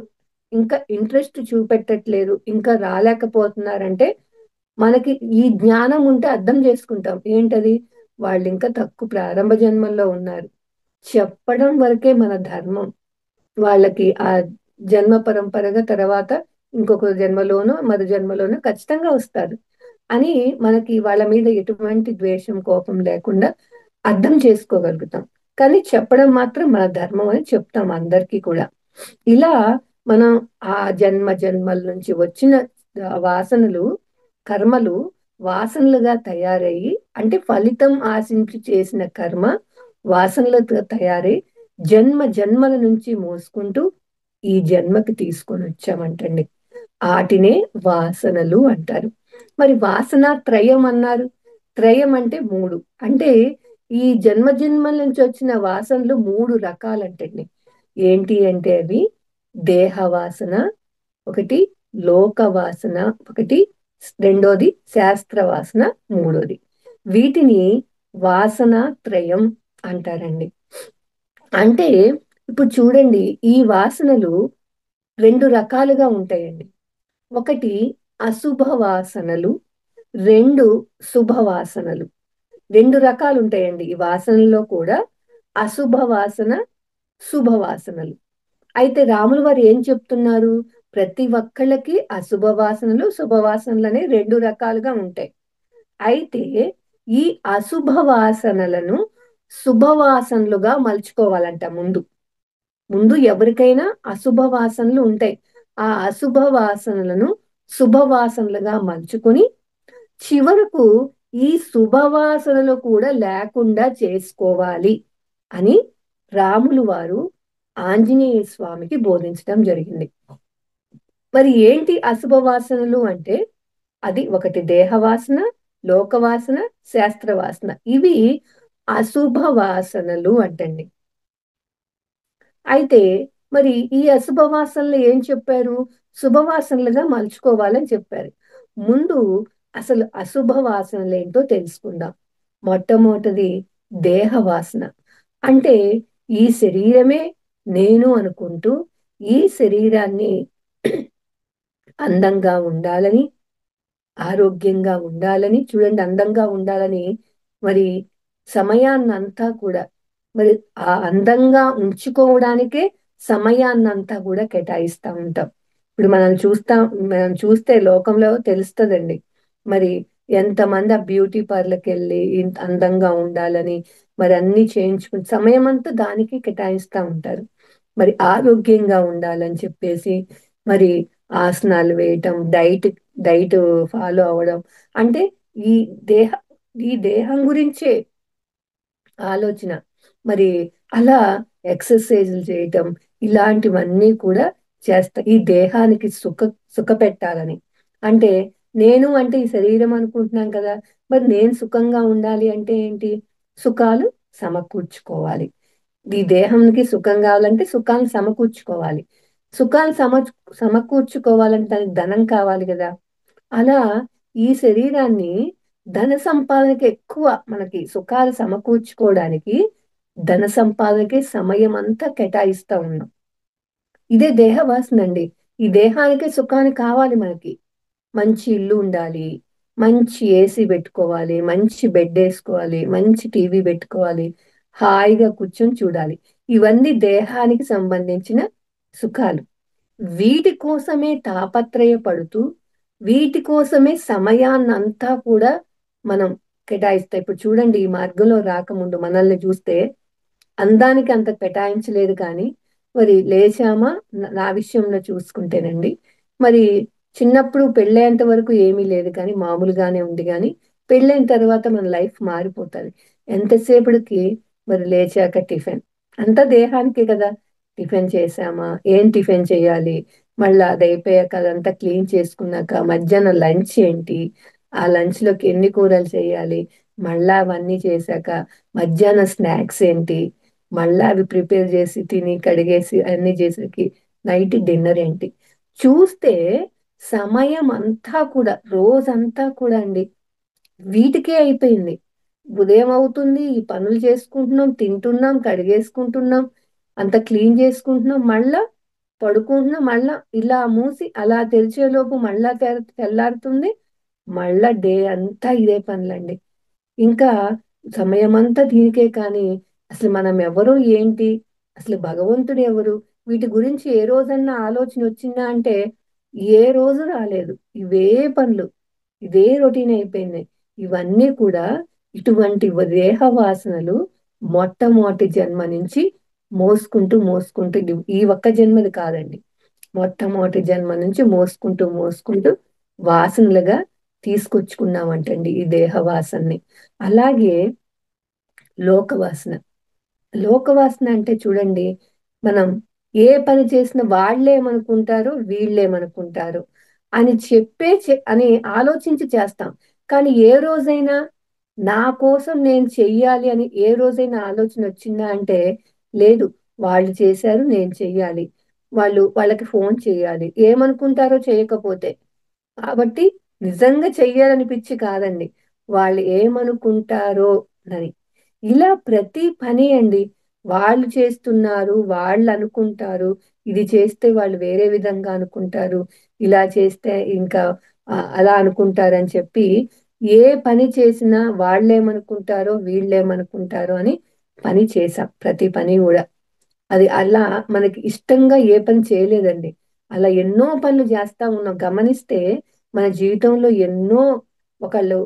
ఇంకా ఇంట్రెస్ట్ చూపెట్టట్లేదు, ఇంకా రాలేకపోతున్నారంటే మనకి ఈ జ్ఞానం ఉంటే అర్థం చేసుకుంటాం. ఏంటది, వాళ్ళు ఇంకా తక్కువ ప్రారంభ జన్మల్లో ఉన్నారు. చెప్పడం వరకే మన ధర్మం. వాళ్ళకి ఆ జన్మ పరంపరగా తర్వాత ఇంకొక జన్మలోనో మరో జన్మలోనో ఖచ్చితంగా వస్తారు అని మనకి వాళ్ళ మీద ఎటువంటి ద్వేషం, కోపం లేకుండా అర్థం చేసుకోగలుగుతాం. కానీ చెప్పడం మాత్రం మన ధర్మం అని చెప్తాం అందరికీ కూడా. ఇలా మనం ఆ జన్మల నుంచి వచ్చిన వాసనలు, కర్మలు వాసనలుగా తయారయ్యి, అంటే ఫలితం ఆశించి చేసిన కర్మ వాసనలుగా తయారై జన్మల నుంచి మోసుకుంటూ ఈ జన్మకి తీసుకొని వచ్చామంటండి. ఆటినే వాసనలు అంటారు. మరి వాసన త్రయం అన్నారు. త్రయం అంటే 3. అంటే ఈ జన్మల నుంచి వచ్చిన వాసనలు 3 రకాలంటండి. ఏంటి అంటే అవి దేహ వాసన ఒకటి, లోక వాసన ఒకటి, రెండోది శాస్త్ర వాసన మూడోది. వీటిని వాసన త్రయం అంటారండి. అంటే ఇప్పుడు చూడండి, ఈ వాసనలు 2 రకాలుగా ఉంటాయండి. ఒకటి అశుభ వాసనలు, 2 శుభ వాసనలు. 2 రకాలు ఉంటాయండి ఈ వాసనల్లో కూడా, అశుభ వాసన, శుభ వాసనలు. అయితే రాములు వారు ఏం చెప్తున్నారు? ప్రతి ఒక్కళ్ళకి అశుభ వాసనలు, శుభవాసనలు అనే 2 రకాలుగా ఉంటాయి. అయితే ఈ అశుభ వాసనలను శుభవాసనలుగా మలుచుకోవాలంట ముందు. ముందు ఎవరికైనా అశుభ వాసనలు ఉంటాయి. ఆ అశుభ వాసనలను శుభవాసనలుగా మలుచుకొని చివరకు ఈ శుభవాసనలు కూడా లేకుండా చేసుకోవాలి అని రాములు వారు ఆంజనేయ స్వామికి బోధించడం జరిగింది. మరి ఏంటి అశుభ వాసనలు అంటే అది ఒకటి దేహవాసన, లోకవాసన, శాస్త్రవాసన. ఇవి అశుభ వాసనలు అంటండి. అయితే మరి ఈ అశుభ వాసనలు ఏం చెప్పారు? శుభవాసనలుగా మలుచుకోవాలని చెప్పారు. ముందు అసలు అశుభ వాసనలు ఏంటో తెలుసుకుందాం. మొట్టమొదటిది దేహ వాసన. అంటే ఈ శరీరమే నేను అనుకుంటూ ఈ శరీరాన్ని అందంగా ఉండాలని, ఆరోగ్యంగా ఉండాలని, చూడండి అందంగా ఉండాలని మరి సమయాన్నంతా కూడా మరి ఆ అందంగా ఉంచుకోవడానికే సమయాన్నంతా కూడా కేటాయిస్తా ఉంటాం. ఇప్పుడు మనం చూస్తే లోకంలో తెలుస్తుందండి. మరి ఎంతమంది ఆ బ్యూటీ పార్లర్కి వెళ్ళి ఇంత అందంగా ఉండాలని మరి అన్ని చేయించుకుని సమయం అంతా దానికి కేటాయిస్తా ఉంటారు. మరి ఆరోగ్యంగా ఉండాలని చెప్పేసి మరి ఆసనాలు వేయటం, డైట్ ఫాలో అవ్వడం. అంటే ఈ దేహ ఈ దేహం గురించే ఆలోచన. మరి అలా ఎక్సర్సైజులు చేయటం ఇలాంటివన్నీ కూడా చేస్తా. ఈ దేహానికి సుఖ పెట్టాలని. అంటే నేను అంటే ఈ శరీరం అనుకుంటున్నాం కదా! మరి నేను సుఖంగా ఉండాలి అంటే ఏంటి? సుఖాలు సమకూర్చుకోవాలి. ఈ దేహానికి సుఖం కావాలంటే సుఖాన్ని సమకూర్చుకోవాలి. సుఖాన్ని సమకూర్చుకోవాలంటే దానికి ధనం కావాలి కదా! అలా ఈ శరీరాన్ని ధన సంపాదనకి ఎక్కువ మనకి సుఖాలు సమకూర్చుకోవడానికి ధన సంపాదనకి సమయం అంతా కేటాయిస్తా ఉన్నాం. ఇదే దేహ వాసన అండి. ఈ దేహానికి సుఖాన్ని కావాలి మనకి. మంచి ఇల్లు ఉండాలి, మంచి ఏసీ పెట్టుకోవాలి, మంచి బెడ్ వేసుకోవాలి, మంచి టీవీ పెట్టుకోవాలి, హాయిగా కూర్చొని చూడాలి. ఇవన్నీ దేహానికి సంబంధించిన సుఖాలు. వీటి కోసమే తాపత్రయపడుతూ వీటి కోసమే సమయాన్నంతా కూడా మనం కేటాయిస్తాం. ఇప్పుడు చూడండి ఈ మార్గంలో రాకముందు మనల్ని చూస్తే అందానికి అంత కేటాయించలేదు కానీ మరి లేచామా నా విషయంలో చూసుకుంటేనండి మరి చిన్నప్పుడు పెళ్ళేంత వరకు ఏమీ లేదు కానీ మామూలుగానే ఉంది కానీ పెళ్ళైన తర్వాత మన లైఫ్ మారిపోతుంది. ఎంతసేపటికి మరి లేచాక టిఫిన్ అంతా దేహానికే కదా. టిఫిన్ చేసామా, ఏం టిఫిన్ చేయాలి, మళ్ళీ అది అయిపోయాక అదంతా క్లీన్ చేసుకున్నాక మధ్యాహ్నం లంచ్ ఏంటి, ఆ లంచ్ లోకి ఎన్ని కూరలు చేయాలి, మళ్ళా అవన్నీ చేశాక మధ్యాహ్నం స్నాక్స్ ఏంటి, మళ్ళా అవి ప్రిపేర్ చేసి తిని కడిగేసి అన్ని చేసేకి నైట్ డిన్నర్ ఏంటి. చూస్తే సమయం అంతా కూడా రోజంతా కూడా అండి వీటికే అయిపోయింది. ఉదయం అవుతుంది, ఈ పనులు చేసుకుంటున్నాం, తింటున్నాం, కడిగేసుకుంటున్నాం, అంత క్లీన్ చేసుకుంటున్నాం, మళ్ళా పడుకుంటున్నాం, మళ్ళా ఇలా మూసి అలా తెరిచేలోపు మళ్ళా తెల్లారుతుంది, మళ్ళా డే అంతా ఇదే పనులండి. ఇంకా సమయమంతా దీనికే కానీ అసలు మనం ఎవరు ఏంటి, అసలు భగవంతుడు ఎవరు, వీటి గురించి ఏ రోజన్నా ఆలోచన వచ్చిందా అంటే ఏ రోజు రాలేదు. ఇవే పనులు, ఇదే రొటీన్ అయిపోయింది. ఇవన్నీ కూడా ఇటువంటి దేహ వాసనలు మొట్టమొదటి జన్మ నుంచి మోసుకుంటూ మోసుకుంటూ ఈ ఒక్క జన్మది కాదండి, మొట్టమొదటి జన్మ నుంచి మోసుకుంటూ మోసుకుంటూ వాసనలుగా తీసుకొచ్చుకున్నామంటండి ఈ దేహ వాసనని. అలాగే లోకవాసన. లోకవాసన అంటే చూడండి మనం ఏ పని చేసినా వాళ్ళేమనుకుంటారు వీళ్ళేమనుకుంటారు అని అని ఆలోచించి చేస్తాం. కానీ ఏ రోజైనా నా కోసం నేను చెయ్యాలి అని ఏ రోజైనా ఆలోచన వచ్చిందా అంటే లేదు. వాళ్ళు చేశారు నేను చెయ్యాలి, వాళ్ళకి ఫోన్ చేయాలి, ఏమనుకుంటారో చేయకపోతే. కాబట్టి నిజంగా చెయ్యాలనిపించి కాదండి, వాళ్ళు ఏమనుకుంటారో అని. ఇలా ప్రతి పని అండి వాళ్ళు చేస్తున్నారు, వాళ్ళు అనుకుంటారు, ఇది చేస్తే వాళ్ళు వేరే విధంగా అనుకుంటారు, ఇలా చేస్తే ఇంకా అలా అనుకుంటారని చెప్పి ఏ పని చేసినా వాళ్ళేమనుకుంటారో వీళ్ళేమనుకుంటారో అని పని చేసాం ప్రతి పని కూడా. అది అలా మనకి ఇష్టంగా ఏ పని చేయలేదండి. అలా ఎన్నో పనులు చేస్తా ఉన్నాం. గమనిస్తే మన జీవితంలో ఎన్నో ఒకళ్ళు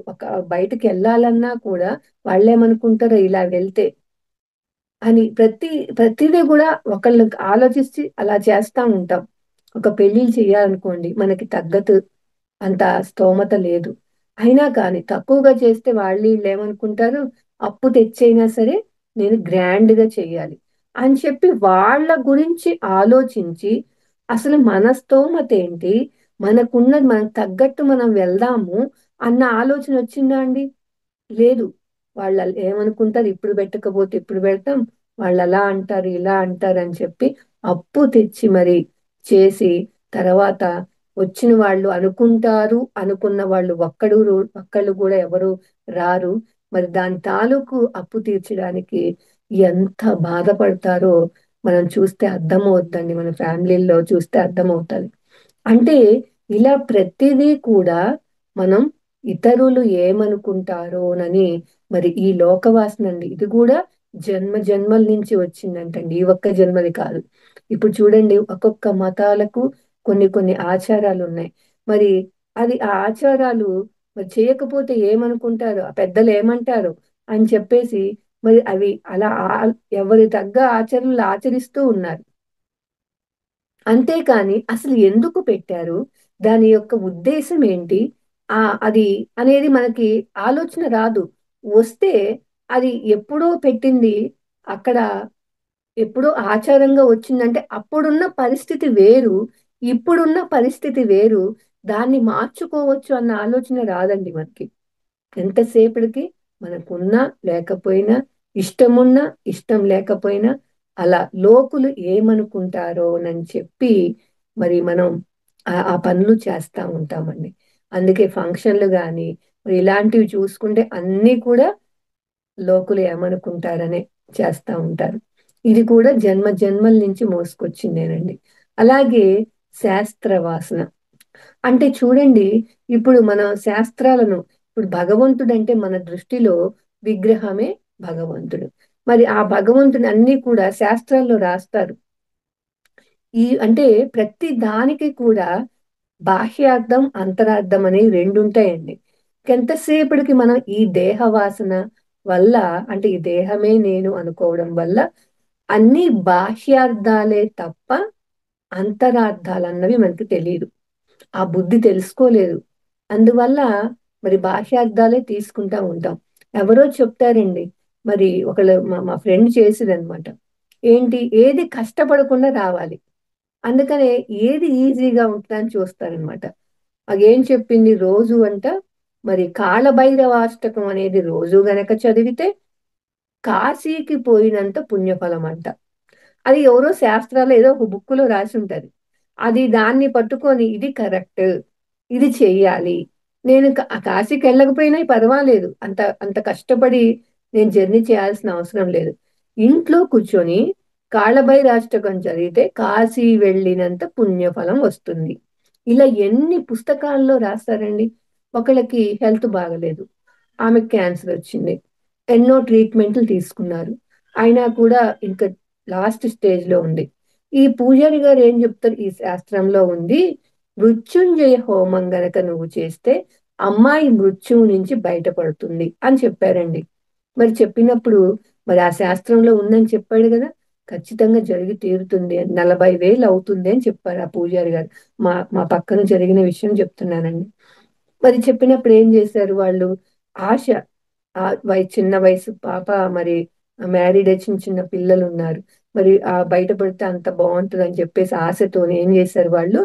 బయటకి వెళ్ళాలన్నా కూడా వాళ్ళేమనుకుంటారో ఇలా వెళ్తే అని ప్రతిదీ కూడా ఒకళ్ళు ఆలోచించి అలా చేస్తా ఉంటాం. ఒక పెళ్లిళ్ళు చేయాలనుకోండి మనకి తగ్గట్టు అంత స్తోమత లేదు. అయినా కానీ తక్కువగా చేస్తే వాళ్ళు వీళ్ళు ఏమనుకుంటారు, అప్పు తెచ్చైనా సరే నేను గ్రాండ్‌గా చెయ్యాలి అని చెప్పి వాళ్ళ గురించి ఆలోచించి, అసలు మన స్తోమత ఏంటి? మనకున్నది మనకు తగ్గట్టు మనం వెళ్దాము అన్న ఆలోచన వచ్చిందా అండి? లేదు. వాళ్ళు ఏమనుకుంటారు, ఇప్పుడు పెట్టకపోతే ఎప్పుడు పెడతాం? వాళ్ళు అలా అంటారు, ఇలా అంటారు అని చెప్పి అప్పు తెచ్చి మరి చేసి తర్వాత వచ్చిన వాళ్ళు అనుకుంటారు అనుకున్న వాళ్ళు ఒక్కళ్ళు కూడా ఎవరు రారు. మరి దాని తాలూకు అప్పు తీర్చడానికి ఎంత బాధపడతారో మనం చూస్తే అర్థమవుద్దండి. మన ఫ్యామిలీల్లో చూస్తే అర్థమవుతది. అంటే ఇలా ప్రతిదీ కూడా మనం ఇతరులు ఏమనుకుంటారోనని మరి ఈ లోకవాసన అండి. ఇది కూడా జన్మ జన్మల నుంచి వచ్చిందంటండి. ఈ ఒక్క జన్మది కాదు. ఇప్పుడు చూడండి ఒక్కొక్క మతాలకు కొన్ని కొన్ని ఆచారాలు ఉన్నాయి. మరి అది ఆ ఆచారాలు మరి చేయకపోతే ఏమనుకుంటారు? ఆ పెద్దలు ఏమంటారు? అని చెప్పేసి మరి అవి అలా ఎవరి తగ్గ ఆచరణలు ఆచరిస్తూ ఉన్నారు. అంతేకాని అసలు ఎందుకు పెట్టారు? దాని యొక్క ఉద్దేశం ఏంటి? అది అనేది మనకి ఆలోచన రాదు. వస్తే అది ఎప్పుడో పెట్టింది అక్కడ ఎప్పుడో ఆచారంగా వచ్చిందంటే అప్పుడున్న పరిస్థితి వేరు. ఇప్పుడున్న పరిస్థితి వేరు. దాన్ని మార్చుకోవచ్చు అన్న ఆలోచన రాదండి మనకి. ఎంతసేపటికి మనకున్నా లేకపోయినా, ఇష్టమున్నా, ఇష్టం లేకపోయినా అలా లోకులు ఏమనుకుంటారోనని చెప్పి మరి మనం ఆ పనులు చేస్తా ఉంటామండి. అందుకే ఫంక్షన్‌లు గాని, మరి ఇలాంటివి చూసుకుంటే అన్నీ కూడా లోకులు ఏమనుకుంటారనే చేస్తా ఉంటారు. ఇది కూడా జన్మ జన్మల నుంచి మోసుకొచ్చిందేనండి. అలాగే శాస్త్ర వాసన. అంటే చూడండి, ఇప్పుడు మన శాస్త్రాలను ఇప్పుడు భగవంతుడంటే మన దృష్టిలో విగ్రహమే భగవంతుడు. మరి ఆ భగవంతుని అన్నీ కూడా శాస్త్రాల్లో రాస్తారు. అంటే ప్రతి దానికి కూడా బాహ్యార్థం, అంతరార్థం అనేవి 2 ఉంటాయండి. ఎంతసేపటికి మనం ఈ దేహ వాసన వల్ల అంటే ఈ దేహమే నేను అనుకోవడం వల్ల అన్ని బాహ్యార్థాలే తప్ప అంతరార్థాలన్నవి మనకు తెలీదు. ఆ బుద్ధి తెలుసుకోలేదు. అందువల్ల మరి బాహ్యార్థాలే తీసుకుంటా ఉంటాం. ఎవరో చెప్తారండి. మరి ఒకళ్ళు మా ఫ్రెండ్ చేసేదనమాట. ఏంటి ఏది కష్టపడకుండా రావాలి. అందుకనే ఏది ఈజీగా ఉంటదని చూస్తారనమాట. ఏం చెప్పింది రోజు అంట మరి కాలభైరవాష్టకం అనేది రోజు గనక చదివితే కాశీకి పోయినంత పుణ్యఫలం అంట. అది ఎవరో శాస్త్రాల్లో ఏదో ఒక బుక్కులో రాసి ఉంటది. అది దాన్ని పట్టుకొని ఇది కరెక్ట్. ఇది చెయ్యాలి. నేను కాశీకి వెళ్ళకపోయినా పర్వాలేదు. అంత అంత కష్టపడి నేను జర్నీ చేయాల్సిన అవసరం లేదు. ఇంట్లో కూర్చొని కాళభైరాష్టకం చదివితే కాశీ వెళ్ళినంత పుణ్యఫలం వస్తుంది. ఇలా ఎన్ని పుస్తకాల్లో రాస్తారండి. ఒకళ్ళకి హెల్త్ బాగలేదు. ఆమెకు క్యాన్సర్ వచ్చింది. ఎన్నో ట్రీట్మెంట్లు తీసుకున్నారు. అయినా కూడా ఇంకా లాస్ట్ స్టేజ్‌లో ఉంది. ఈ పూజారి గారు ఏం చెప్తారు, ఈ శాస్త్రంలో ఉంది. మృత్యుంజయ హోమం గనక నువ్వు చేస్తే అమ్మాయి మృత్యువు నుంచి బయటపడుతుంది అని చెప్పారండి. మరి చెప్పినప్పుడు మరి ఆ శాస్త్రంలో ఉందని చెప్పాడు గదా! ఖచ్చితంగా జరిగి తీరుతుంది అని 40,000 అవుతుంది అని చెప్పారు ఆ పూజారి గారు. మా మా పక్కన జరిగిన విషయం చెప్తున్నానండి. మరి చెప్పినప్పుడు ఏం చేశారు వాళ్ళు? ఆశ చిన్న వయసు పాప మరి మ్యారీడే చిన్న చిన్న పిల్లలున్నారు. మరి బయటపడితే అంత బావుంటదని చెప్పేసి ఆశతోని ఏం చేశారు వాళ్ళు,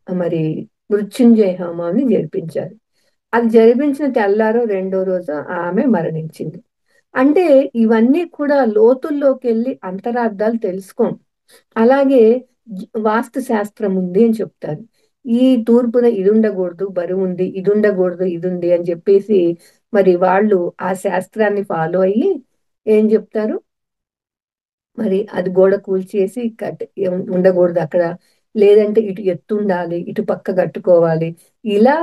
మరి మృత్యుంజయ హోమాన్ని జరిపించారు. అది జరిపించిన తెల్లారో, రెండో రోజో ఆమె మరణించింది. అంటే ఇవన్నీ కూడా లోతుల్లోకెళ్ళి అంతరార్థాలు తెలుసుకోం. అలాగే వాస్తు శాస్త్రం ఉంది అని చెప్తారు. ఈ తూర్పున ఇదుండకూడదు, బరువుంది, ఇదుండకూడదు, ఇదుంది అని చెప్పేసి మరి వాళ్ళు ఆ శాస్త్రాన్ని ఫాలో అయ్యి ఏం చెప్తారు, మరి అది గోడ కూల్చేసి ఉండకూడదు అక్కడ. లేదంటే ఇటు ఎత్తుండాలి, ఇటు పక్క కట్టుకోవాలి. ఇలా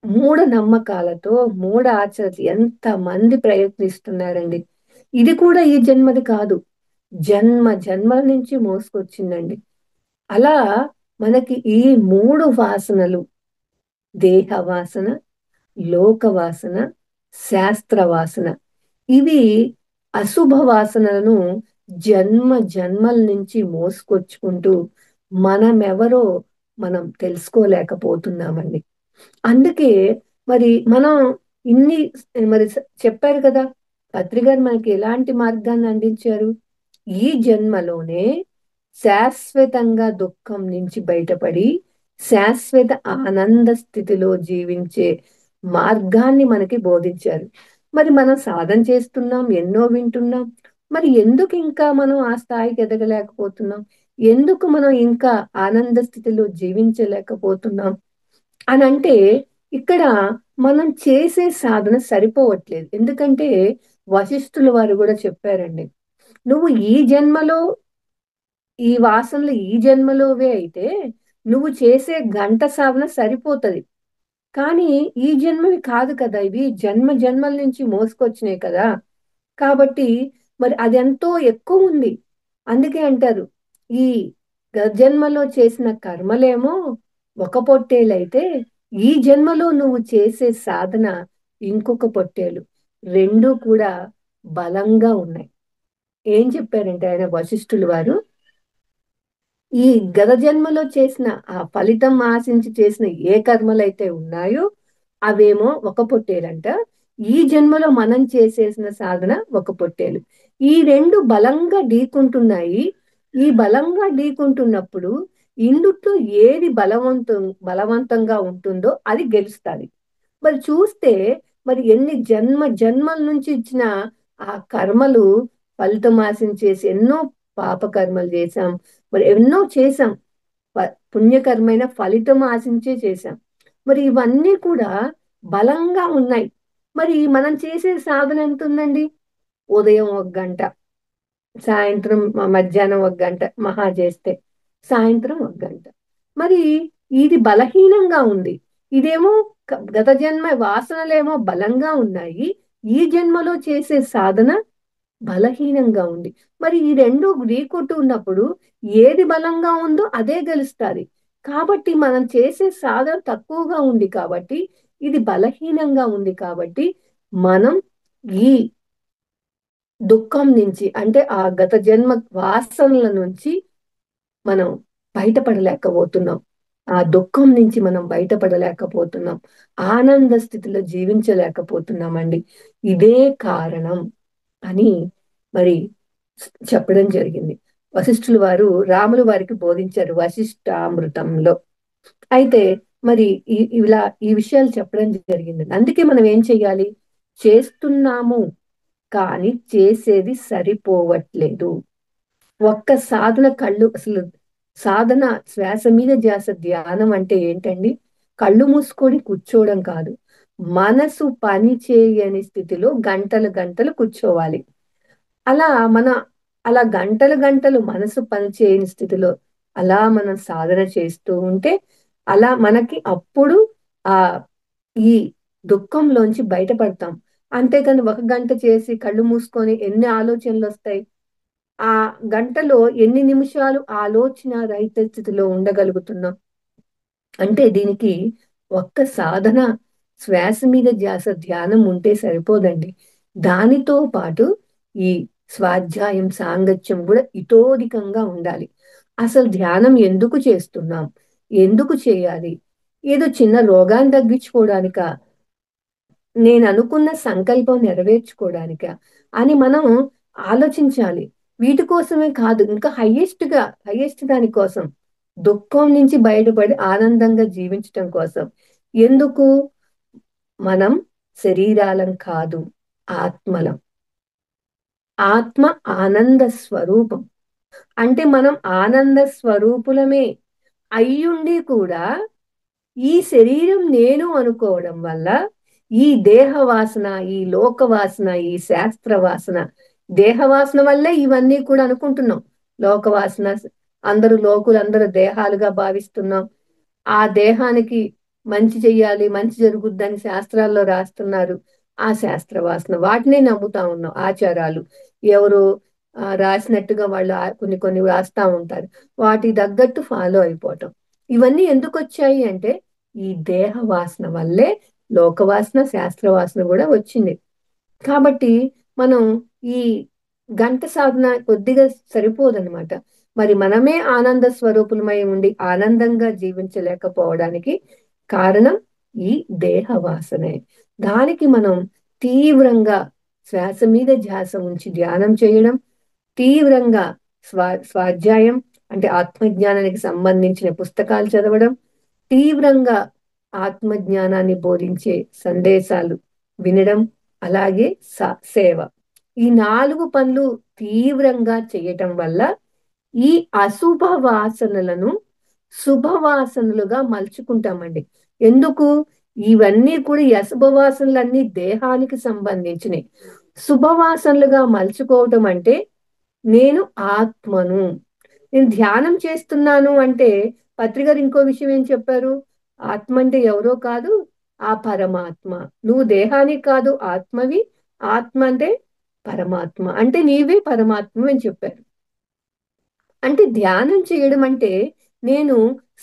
మూఢనమ్మకాలతో, మూఢ ఆచరణలు ఎంతమంది ప్రయత్నిస్తున్నారండి. ఇది కూడా ఈ జన్మది కాదు. జన్మ జన్మల నుంచి మోసుకొచ్చిందండి. అలా మనకి ఈ 3 వాసనలు, దేహ వాసన, లోక వాసన, శాస్త్ర వాసన, ఇవి అశుభ వాసనలను జన్మ జన్మల నుంచి మోసుకొచ్చుకుంటూ మనమెవరో మనం తెలుసుకోలేకపోతున్నామండి. అందుకే మరి మనం ఇన్ని మరి చెప్పారు కదా, పత్రి గారు మనకి ఎలాంటి మార్గాన్ని అందించారు. ఈ జన్మలోనే శాశ్వతంగా దుఃఖం నుంచి బయటపడి శాశ్వత ఆనంద స్థితిలో జీవించే మార్గాన్ని మనకి బోధించారు. మరి మనం సాధన చేస్తున్నాం, ఎన్నో వింటున్నాం. మరి ఎందుకు ఇంకా మనం ఆ స్థాయికి ఎదగలేకపోతున్నాం? ఎందుకు మనం ఇంకా ఆనంద స్థితిలో జీవించలేకపోతున్నాం అని అంటే, ఇక్కడ మనం చేసే సాధన సరిపోవట్లేదు. ఎందుకంటే వశిష్ఠుల వారు కూడా చెప్పారండి, నువ్వు ఈ జన్మలో ఈ వాసనలు ఈ జన్మలోవే అయితే నువ్వు చేసే గంట సాధన సరిపోతది. కానీ ఈ జన్మవి కాదు కదా, ఇవి జన్మ జన్మల నుంచి మోసుకొచ్చినాయి కదా. కాబట్టి మరి అదెంతో ఎక్కువ ఉంది. అందుకే అంటారు, ఈ జన్మలో చేసిన కర్మలేమో ఒక పొట్టేలైతే ఈ జన్మలో నువ్వు చేసే సాధన ఇంకొక పొట్టేలు. రెండు కూడా బలంగా ఉన్నాయి. ఏం చెప్పారంటే ఆయన వశిష్ఠులు వారు, ఈ గత జన్మలో చేసిన ఆ ఫలితం ఆశించి చేసిన ఏ కర్మలైతే ఉన్నాయో అవేమో ఒక పొట్టేలంట. ఈ జన్మలో మనం చేసేసిన సాధన ఒక పొట్టేలు. ఈ రెండు బలంగా ఢీకుంటున్నాయి. ఈ బలంగా ఢీకుంటున్నప్పుడు ఇందుట్లో ఏది బలవంతంగా ఉంటుందో అది గెలుస్తుంది. మరి చూస్తే మరి ఎన్ని జన్మ జన్మల నుంచి ఇచ్చిన ఆ కర్మలు ఫలితం ఆశించేసి ఎన్నో పాప కర్మలు చేశాం, మరి ఎన్నో చేశాం, పుణ్యకర్మైన ఫలితం ఆశించే చేశాం. మరి ఇవన్నీ కూడా బలంగా ఉన్నాయి. మరి మనం చేసే సాధన ఎంత ఉందండి? ఉదయం 1 గంట, సాయంత్రం మధ్యాహ్నం 1 గంట మహా చేస్తే, సాయంత్రం 1 గంట. మరి ఇది బలహీనంగా ఉంది. ఇదేమో గత జన్మ వాసనలేమో బలంగా ఉన్నాయి. ఈ జన్మలో చేసే సాధన బలహీనంగా ఉంది. మరి ఈ రెండు ఢీకొట్టు ఉన్నప్పుడు ఏది బలంగా ఉందో అదే గెలుస్తుంది. కాబట్టి మనం చేసే సాధన తక్కువగా ఉంది కాబట్టి, ఇది బలహీనంగా ఉంది కాబట్టి మనం ఈ దుఃఖం నుంచి అంటే ఆ గత జన్మ వాసనల నుంచి మనం బయటపడలేకపోతున్నాం. ఆ దుఃఖం నుంచి మనం బయటపడలేకపోతున్నాం. ఆనంద స్థితిలో జీవించలేకపోతున్నామండి. ఇదే కారణం అని మరి చెప్పడం జరిగింది. వశిష్ఠుల వారు రాములు వారికి బోధించారు వశిష్ఠామృతంలో. అయితే మరి ఇలా ఈ విషయాలు చెప్పడం జరిగింది. అందుకే మనం ఏం చెయ్యాలి? చేస్తున్నాము కానీ చేసేది సరిపోవట్లేదు. ఒక్క సాధన కళ్ళు అసలు సాధన శ్వాస మీద ధ్యాస ధ్యానం అంటే ఏంటండి? కళ్ళు మూసుకొని కూర్చోవడం కాదు. మనసు పని చేయని స్థితిలో గంటలు గంటలు కూర్చోవాలి. అలా మన అలా గంటలు గంటలు మనసు పనిచేయని స్థితిలో అలా మనం సాధన చేస్తూ ఉంటే అలా మనకి అప్పుడు ఆ ఈ దుఃఖంలోంచి బయటపడతాం. అంతేకాని 1 గంట చేసి కళ్ళు మూసుకొని ఎన్ని ఆలోచనలు వస్తాయి? ఆ గంటలో ఎన్ని నిమిషాలు ఆలోచన రహిత స్థితిలో ఉండగలుగుతున్నాం? అంటే దీనికి ఒక్క సాధన శ్వాస మీద ధ్యాస ధ్యానం ఉంటే సరిపోదండి. దానితో పాటు ఈ స్వాధ్యాయం సాంగత్యం కూడా ఇతోధికంగా ఉండాలి. అసలు ధ్యానం ఎందుకు చేస్తున్నాం? ఎందుకు చేయాలి? ఏదో చిన్న రోగాన్ని తగ్గించుకోవడానికా? నేను అనుకున్న సంకల్పం నెరవేర్చుకోవడానిక అని మనం ఆలోచించాలి. వీటి కోసమే కాదు, ఇంకా హైయెస్ట్ దానికోసం, దుఃఖం నుంచి బయటపడి ఆనందంగా జీవించటం కోసం. ఎందుకు? మనం శరీరాలం కాదు, ఆత్మలం. ఆత్మ ఆనంద స్వరూపం. అంటే మనం ఆనంద స్వరూపులమే అయ్యుండి కూడా ఈ శరీరం నేను అనుకోవడం వల్ల ఈ దేహ వాసన, ఈ లోక వాసన, ఈ శాస్త్ర వాసన, దేహ వాసన వల్లే ఇవన్నీ కూడా అనుకుంటున్నాం. లోక వాసన, అందరూ దేహాలుగా భావిస్తున్నాం. ఆ దేహానికి మంచి చెయ్యాలి, మంచి జరుగుద్దని శాస్త్రాల్లో రాస్తున్నారు. ఆ శాస్త్ర వాసన వాటినే నమ్ముతా ఉన్నాం. ఆచారాలు ఎవరు రాసినట్టుగా వాళ్ళు కొన్ని కొన్ని రాస్తా ఉంటారు. వాటి తగ్గట్టు ఫాలో అయిపోవటం. ఇవన్నీ ఎందుకు వచ్చాయి అంటే ఈ దేహ వాసన వల్లే లోకవాసన, శాస్త్ర వాసన కూడా వచ్చింది. కాబట్టి మనం ఈ గంట సాధన కొద్దిగా సరిపోదన్నమాట. మరి మనమే ఆనంద స్వరూపులమై ఉండి ఆనందంగా జీవించలేకపోవడానికి కారణం ఈ దేహ వాసనే. దానికి మనం తీవ్రంగా శ్వాస మీద ధ్యాస ఉంచి ధ్యానం చేయడం, తీవ్రంగా స్వాధ్యాయం అంటే ఆత్మజ్ఞానానికి సంబంధించిన పుస్తకాలు చదవడం, తీవ్రంగా ఆత్మజ్ఞానాన్ని బోధించే సందేశాలు వినడం, అలాగే సేవ. ఈ 4 పనులు తీవ్రంగా చేయటం వల్ల ఈ అశుభ వాసనలను శుభవాసనలుగా మలుచుకుంటామండి. ఎందుకు? ఇవన్నీ కూడా ఈ అశుభ వాసనలన్నీ దేహానికి సంబంధించినవి. శుభవాసనలుగా మలుచుకోవటం అంటే నేను ఆత్మను. నేను ధ్యానం చేస్తున్నాను అంటే పత్రిగారు ఇంకో విషయం ఏం చెప్పారు? ఆత్మ అంటే ఎవరో కాదు, ఆ పరమాత్మ. నువ్వు దేహానికి కాదు ఆత్మవి. ఆత్మ అంటే పరమాత్మ. అంటే నీవే పరమాత్మ అని చెప్పారు. అంటే ధ్యానం చేయడం అంటే నేను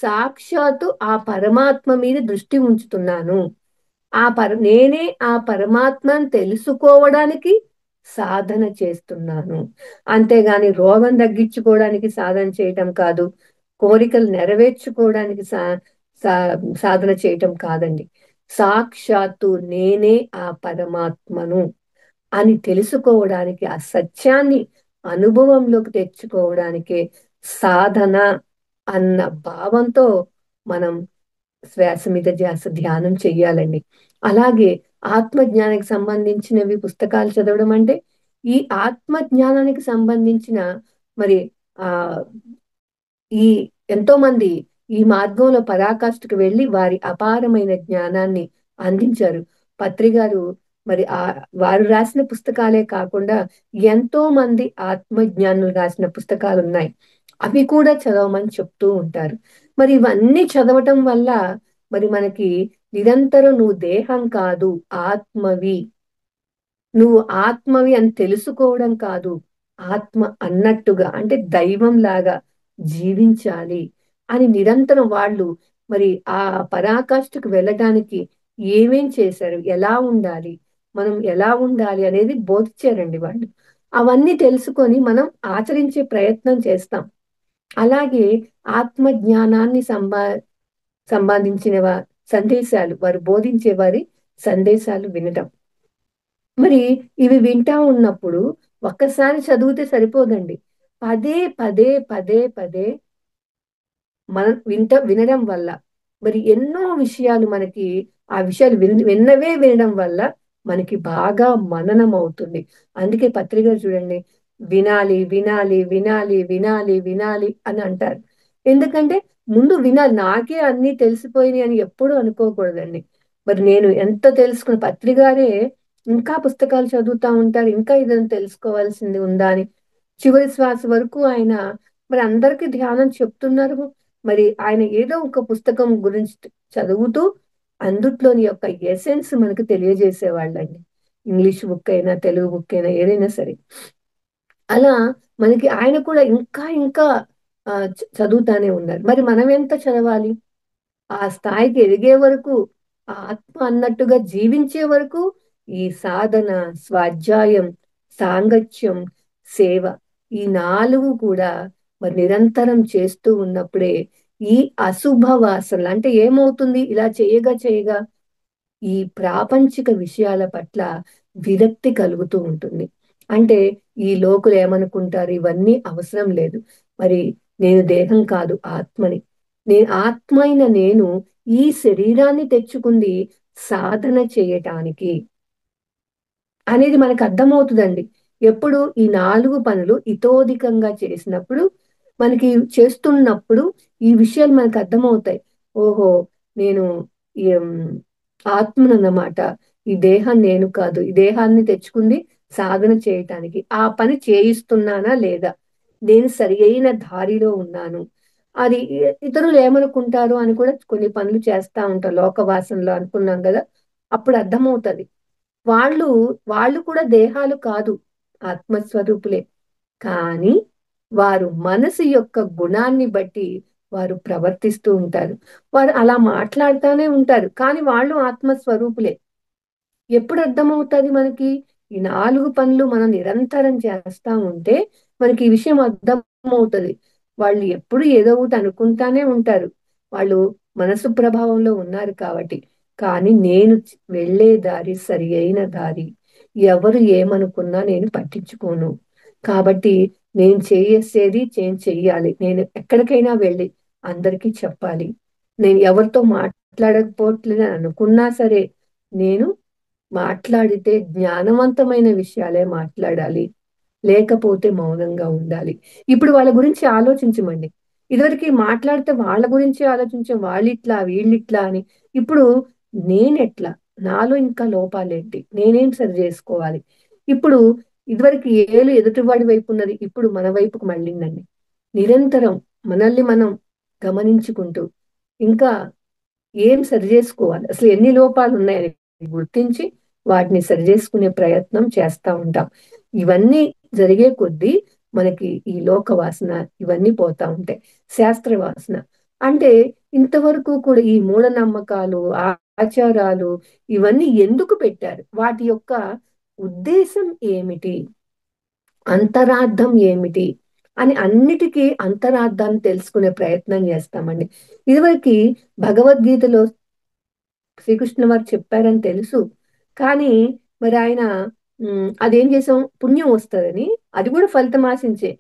సాక్షాత్తు ఆ పరమాత్మ మీద దృష్టి ఉంచుతున్నాను. నేనే ఆ పరమాత్మను తెలుసుకోవడానికి సాధన చేస్తున్నాను. అంతేగాని రోగం తగ్గించుకోవడానికి సాధన చేయటం కాదు. కోరికలు నెరవేర్చుకోవడానికి సాధన చేయటం కాదండి. సాక్షాత్తు నేనే ఆ పరమాత్మను అని తెలుసుకోవడానికి, ఆ సత్యాన్ని అనుభవంలోకి తెచ్చుకోవడానికే సాధన అన్న భావంతో మనం శ్వాస మీద ధ్యానం చెయ్యాలండి. అలాగే ఆత్మజ్ఞానానికి సంబంధించినవి పుస్తకాలు చదవడం అంటే ఈ ఆత్మజ్ఞానానికి సంబంధించిన మరి ఆ ఈ ఎంతో మంది ఈ మార్గంలో పరాకాష్ఠకు వెళ్లి వారి అపారమైన జ్ఞానాన్ని అందించారు. పత్రిగారు మరి వారు రాసిన పుస్తకాలే కాకుండా ఎంతో మంది ఆత్మజ్ఞానులు రాసిన పుస్తకాలు ఉన్నాయి. అవి కూడా చదవమని చెప్తూ ఉంటారు. మరి ఇవన్నీ చదవటం వల్ల మరి మనకి నిరంతరం నువ్వు దేహం కాదు ఆత్మవి, నువ్వు ఆత్మవి అని తెలుసుకోవడం కాదు, ఆత్మ అన్నట్టుగా అంటే దైవం లాగా జీవించాలి అని నిరంతరం వాళ్ళు మరి ఆ పరాకాష్ఠకు వెళ్ళటానికి ఏమేం చేశారు, ఎలా ఉండాలి, మనం ఎలా ఉండాలి అనేది బోధించారండి వాళ్ళు. అవన్నీ తెలుసుకొని మనం ఆచరించే ప్రయత్నం చేస్తాం. అలాగే ఆత్మ జ్ఞానాన్ని సంబంధించిన సందేశాలు వారు బోధించే వారి సందేశాలు వినటం. మరి ఇవి వింటా ఉన్నప్పుడు ఒక్కసారి చదివితే సరిపోదండి. పదే పదే పదే పదే మనం వినడం వల్ల మరి ఎన్నో విషయాలు మనకి ఆ విషయాలు విన్నవే వినడం వల్ల మనకి బాగా మననం అవుతుంది. అందుకే పత్రిక చూడండి, వినాలి వినాలి వినాలి వినాలి వినాలి అని అంటారు. ఎందుకంటే ముందు వినాలి. నాకే అన్ని తెలిసిపోయినాయి అని ఎప్పుడూ అనుకోకూడదండి. మరి నేను ఎంత తెలుసుకున్న పత్రికారే ఇంకా పుస్తకాలు చదువుతా ఉంటారు. ఇంకా ఇదని తెలుసుకోవాల్సింది ఉందా అని చివరి శ్వాస వరకు ఆయన మరి అందరికీ ధ్యానం చెప్తున్నారు. మరి ఆయన ఏదో ఒక పుస్తకం గురించి చదువుతూ అందుట్లోని యొక్క ఎసెన్స్ మనకు తెలియజేసేవాళ్ళండి. ఇంగ్లీష్ బుక్ అయినా తెలుగు బుక్ అయినా ఏదైనా సరే. అలా మనకి ఆయన కూడా ఇంకా ఇంకా చదువుతానే ఉన్నారు. మరి మనం ఎంత చదవాలి? ఆ స్థాయికి ఎదిగే వరకు, ఆ ఆత్మ అన్నట్టుగా జీవించే వరకు ఈ సాధన, స్వాధ్యాయం, సాంగత్యం, సేవ ఈ 4 కూడా మరి నిరంతరం చేస్తూ ఉన్నప్పుడే ఈ అశుభ వాసనలు అంటే ఏమవుతుంది? ఇలా చేయగా చేయగా ఈ ప్రాపంచిక విషయాల పట్ల విరక్తి కలుగుతూ ఉంటుంది. అంటే ఈ లోకులు ఏమనుకుంటారు, ఇవన్నీ అవసరం లేదు. మరి నేను దేహం కాదు ఆత్మని. ఆత్మ అయిన నేను ఈ శరీరాన్ని తెచ్చుకుంది సాధన చేయటానికి అనేది మనకు అర్థమవుతుందండి. ఎప్పుడు ఈ 4 పనులు ఇతోధికంగా చేసినప్పుడు మనకి చేస్తున్నప్పుడు ఈ విషయాలు మనకు అర్థమవుతాయి. ఓహో, నేను ఆత్మనన్నమాట. ఈ దేహం నేను కాదు. ఈ దేహాన్ని తెచ్చుకుంది సాధన చేయటానికి. ఆ పని చేయిస్తున్నానా లేదా? నేను సరి అయిన దారిలో ఉన్నాను. అది ఇతరులు ఏమనుకుంటారు అని కూడా కొన్ని పనులు చేస్తా ఉంటారు. లోకవాసనలో అనుకున్నాం కదా, అప్పుడు అర్థమవుతది. వాళ్ళు వాళ్ళు కూడా దేహాలు కాదు, ఆత్మస్వరూపులే. కానీ వారు మనసు యొక్క గుణాన్ని బట్టి వారు ప్రవర్తిస్తూ ఉంటారు. వారు అలా మాట్లాడుతూనే ఉంటారు, కానీ వాళ్ళు ఆత్మస్వరూపులే. ఎప్పుడు అర్థమవుతుంది మనకి? ఈ 4 పనులు మనం నిరంతరం చేస్తా ఉంటే మనకి ఈ విషయం అర్థమవుతుంది. వాళ్ళు ఎప్పుడు ఏదో ఒకటి అనుకుంటానే ఉంటారు. వాళ్ళు మనసు ప్రభావంలో ఉన్నారు కాబట్టి. కానీ నేను వెళ్ళే దారి సరి అయిన దారి. ఎవరు ఏమనుకున్నా నేను పట్టించుకోను. కాబట్టి నేను చేసేది నేను చెయ్యాలి. నేను ఎక్కడికైనా వెళ్ళి అందరికీ చెప్పాలి. నేను ఎవరితో మాట్లాడకపోవట్లేదని అనుకున్నా సరే, నేను మాట్లాడితే జ్ఞానవంతమైన విషయాలే మాట్లాడాలి. లేకపోతే మౌనంగా ఉండాలి. ఇప్పుడు వాళ్ళ గురించి ఆలోచించమండి. ఇదివరకు మాట్లాడితే వాళ్ళ గురించి ఆలోచించాం. వాళ్ళిట్లా, వీళ్ళిట్లా అని. ఇప్పుడు నేనెట్లా? నాలో ఇంకా లోపాలేంటి? నేనేం సరి చేసుకోవాలి? ఇప్పుడు ఇదివరకు ఏలు ఎదుటివాడి వైపు ఉన్నది. ఇప్పుడు మన వైపుకు మళ్ళిందండి. నిరంతరం మనల్ని మనం గమనించుకుంటూ ఇంకా ఏం సరి చేసుకోవాలి, అసలు ఎన్ని లోపాలు ఉన్నాయని గుర్తించి వాటిని సరి చేసుకునే ప్రయత్నం చేస్తా ఉంటాం. ఇవన్నీ జరిగే కొద్దీ మనకి ఈ లోక వాసన ఇవన్నీ పోతా ఉంటాయి. శాస్త్ర వాసన అంటే ఇంతవరకు కూడా ఈ మూఢనమ్మకాలు, ఆచారాలు ఇవన్నీ ఎందుకు పెట్టారు? వాటి యొక్క ఉద్దేశం ఏమిటి? అంతరార్థం ఏమిటి అని అన్నిటికీ అంతరార్థాన్ని తెలుసుకునే ప్రయత్నం చేస్తామండి. ఇదివరకు భగవద్గీతలో శ్రీకృష్ణ వారు చెప్పారని తెలుసు, కానీ మరి ఆయన అదేం చేసాం, పుణ్యం వస్తుందని అది కూడా ఫలితం ఆశించే.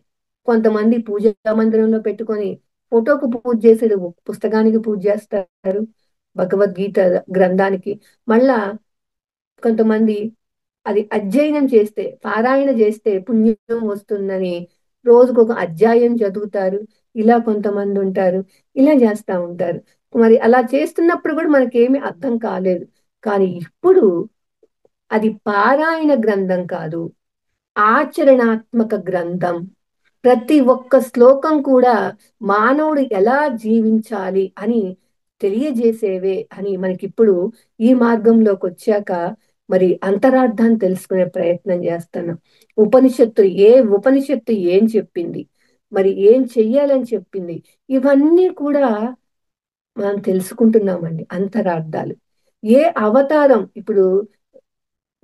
కొంతమంది పూజా మందిరంలో పెట్టుకొని ఫోటోకు పూజ చేసేది, పుస్తకానికి పూజ చేస్తారు, భగవద్గీత గ్రంథానికి. మళ్ళా కొంతమంది అది అధ్యయనం చేస్తే, పారాయణ చేస్తే పుణ్యం వస్తుందని రోజుకు ఒక అధ్యాయం చదువుతారు. ఇలా కొంతమంది ఉంటారు, ఇలా చేస్తా ఉంటారు. మరి అలా చేస్తున్నప్పుడు కూడా మనకేమి అర్థం కాలేదు. కానీ ఇప్పుడు అది పారాయణ గ్రంథం కాదు, ఆచరణాత్మక గ్రంథం. ప్రతి ఒక్క శ్లోకం కూడా మానవుడు ఎలా జీవించాలి అని తెలియజేసేవే అని మనకిప్పుడు ఈ మార్గంలోకి వచ్చాక మరి అంతరార్థాన్ని తెలుసుకునే ప్రయత్నం చేస్తున్నాం. ఉపనిషత్తు ఏం చెప్పింది, మరి ఏం చెయ్యాలని చెప్పింది, ఇవన్నీ కూడా మనం తెలుసుకుంటున్నామండి. అంతరార్థాలు ఏ అవతారం, ఇప్పుడు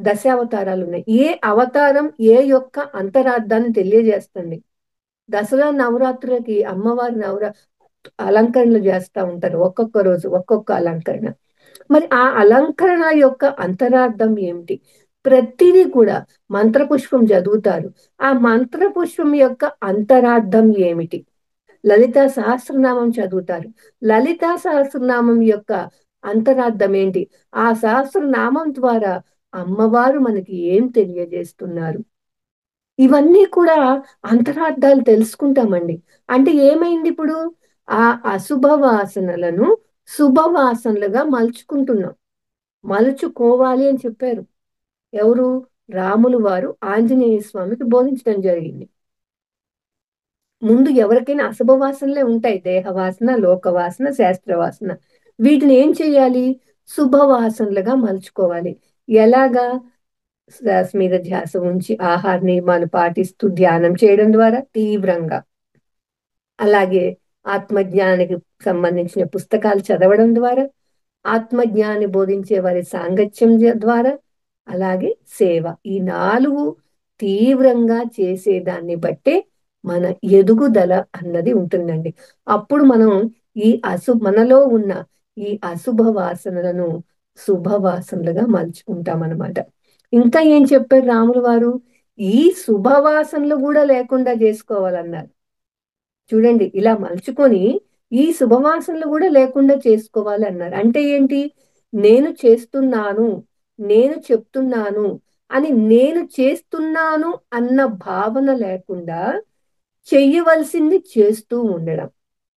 దశావతారాలు ఉన్నాయి, ఏ అవతారం ఏ యొక్క అంతరార్థాన్ని తెలియజేస్తుంది. దసరా నవరాత్రులకి అమ్మవారి అలంకరణలు చేస్తా ఉంటారు, ఒక్కొక్క రోజు ఒక్కొక్క అలంకరణ. మరి ఆ అలంకరణ యొక్క అంతరార్థం ఏమిటి? ప్రతిదీ కూడా మంత్రపుష్పం చదువుతారు, ఆ మంత్రపుష్పం యొక్క అంతరార్థం ఏమిటి? లలితా సహస్రనామం చదువుతారు, లలితా సహస్రనామం యొక్క అంతరార్థం ఏంటి? ఆ సహస్రనామం ద్వారా అమ్మవారు మనకి ఏం తెలియజేస్తున్నారు? ఇవన్నీ కూడా అంతరార్థాలు తెలుసుకుంటామండి. అంటే ఏమైంది ఇప్పుడు? ఆ అశుభ వాసనలను శుభవాసనలుగా మలుచుకుంటున్నాం. మలుచుకోవాలి అని చెప్పారు ఎవరు? రాములు వారు ఆంజనేయ స్వామికి బోధించడం జరిగింది. ముందు ఎవరికైనా అశుభ వాసనలే ఉంటాయి, దేహవాసన, లోకవాసన, శాస్త్రవాసన. వీటిని ఏం చేయాలి? శుభవాసనలుగా మలుచుకోవాలి. ఎలాగా? శ్వాస మీద ధ్యాస ఉంచి ఆహార నియమాలు పాటిస్తూ ధ్యానం చేయడం ద్వారా తీవ్రంగా, అలాగే ఆత్మజ్ఞానానికి సంబంధించిన పుస్తకాలు చదవడం ద్వారా, ఆత్మజ్ఞాని బోధించే వారి సాంగత్యం ద్వారా, అలాగే సేవ. ఈ 4 తీవ్రంగా చేసేదాన్ని బట్టే మన ఎదుగుదల అన్నది ఉంటుందండి. అప్పుడు మనం మనలో ఉన్న ఈ అశుభ వాసనలను శుభవాసనలుగా మలుచుకుంటాం అన్నమాట. ఇంకా ఏం చెప్పారు రాములు వారు? ఈ శుభవాసనలు కూడా లేకుండా చేసుకోవాలన్నారు. చూడండి, ఇలా మలుచుకొని ఈ శుభవాసనలు కూడా లేకుండా చేసుకోవాలి అన్నారు. అంటే ఏంటి? నేను చేస్తున్నాను, నేను చెప్తున్నాను అని, నేను చేస్తున్నాను అన్న భావన లేకుండా చెయ్యవలసింది చేస్తూ ఉండడం.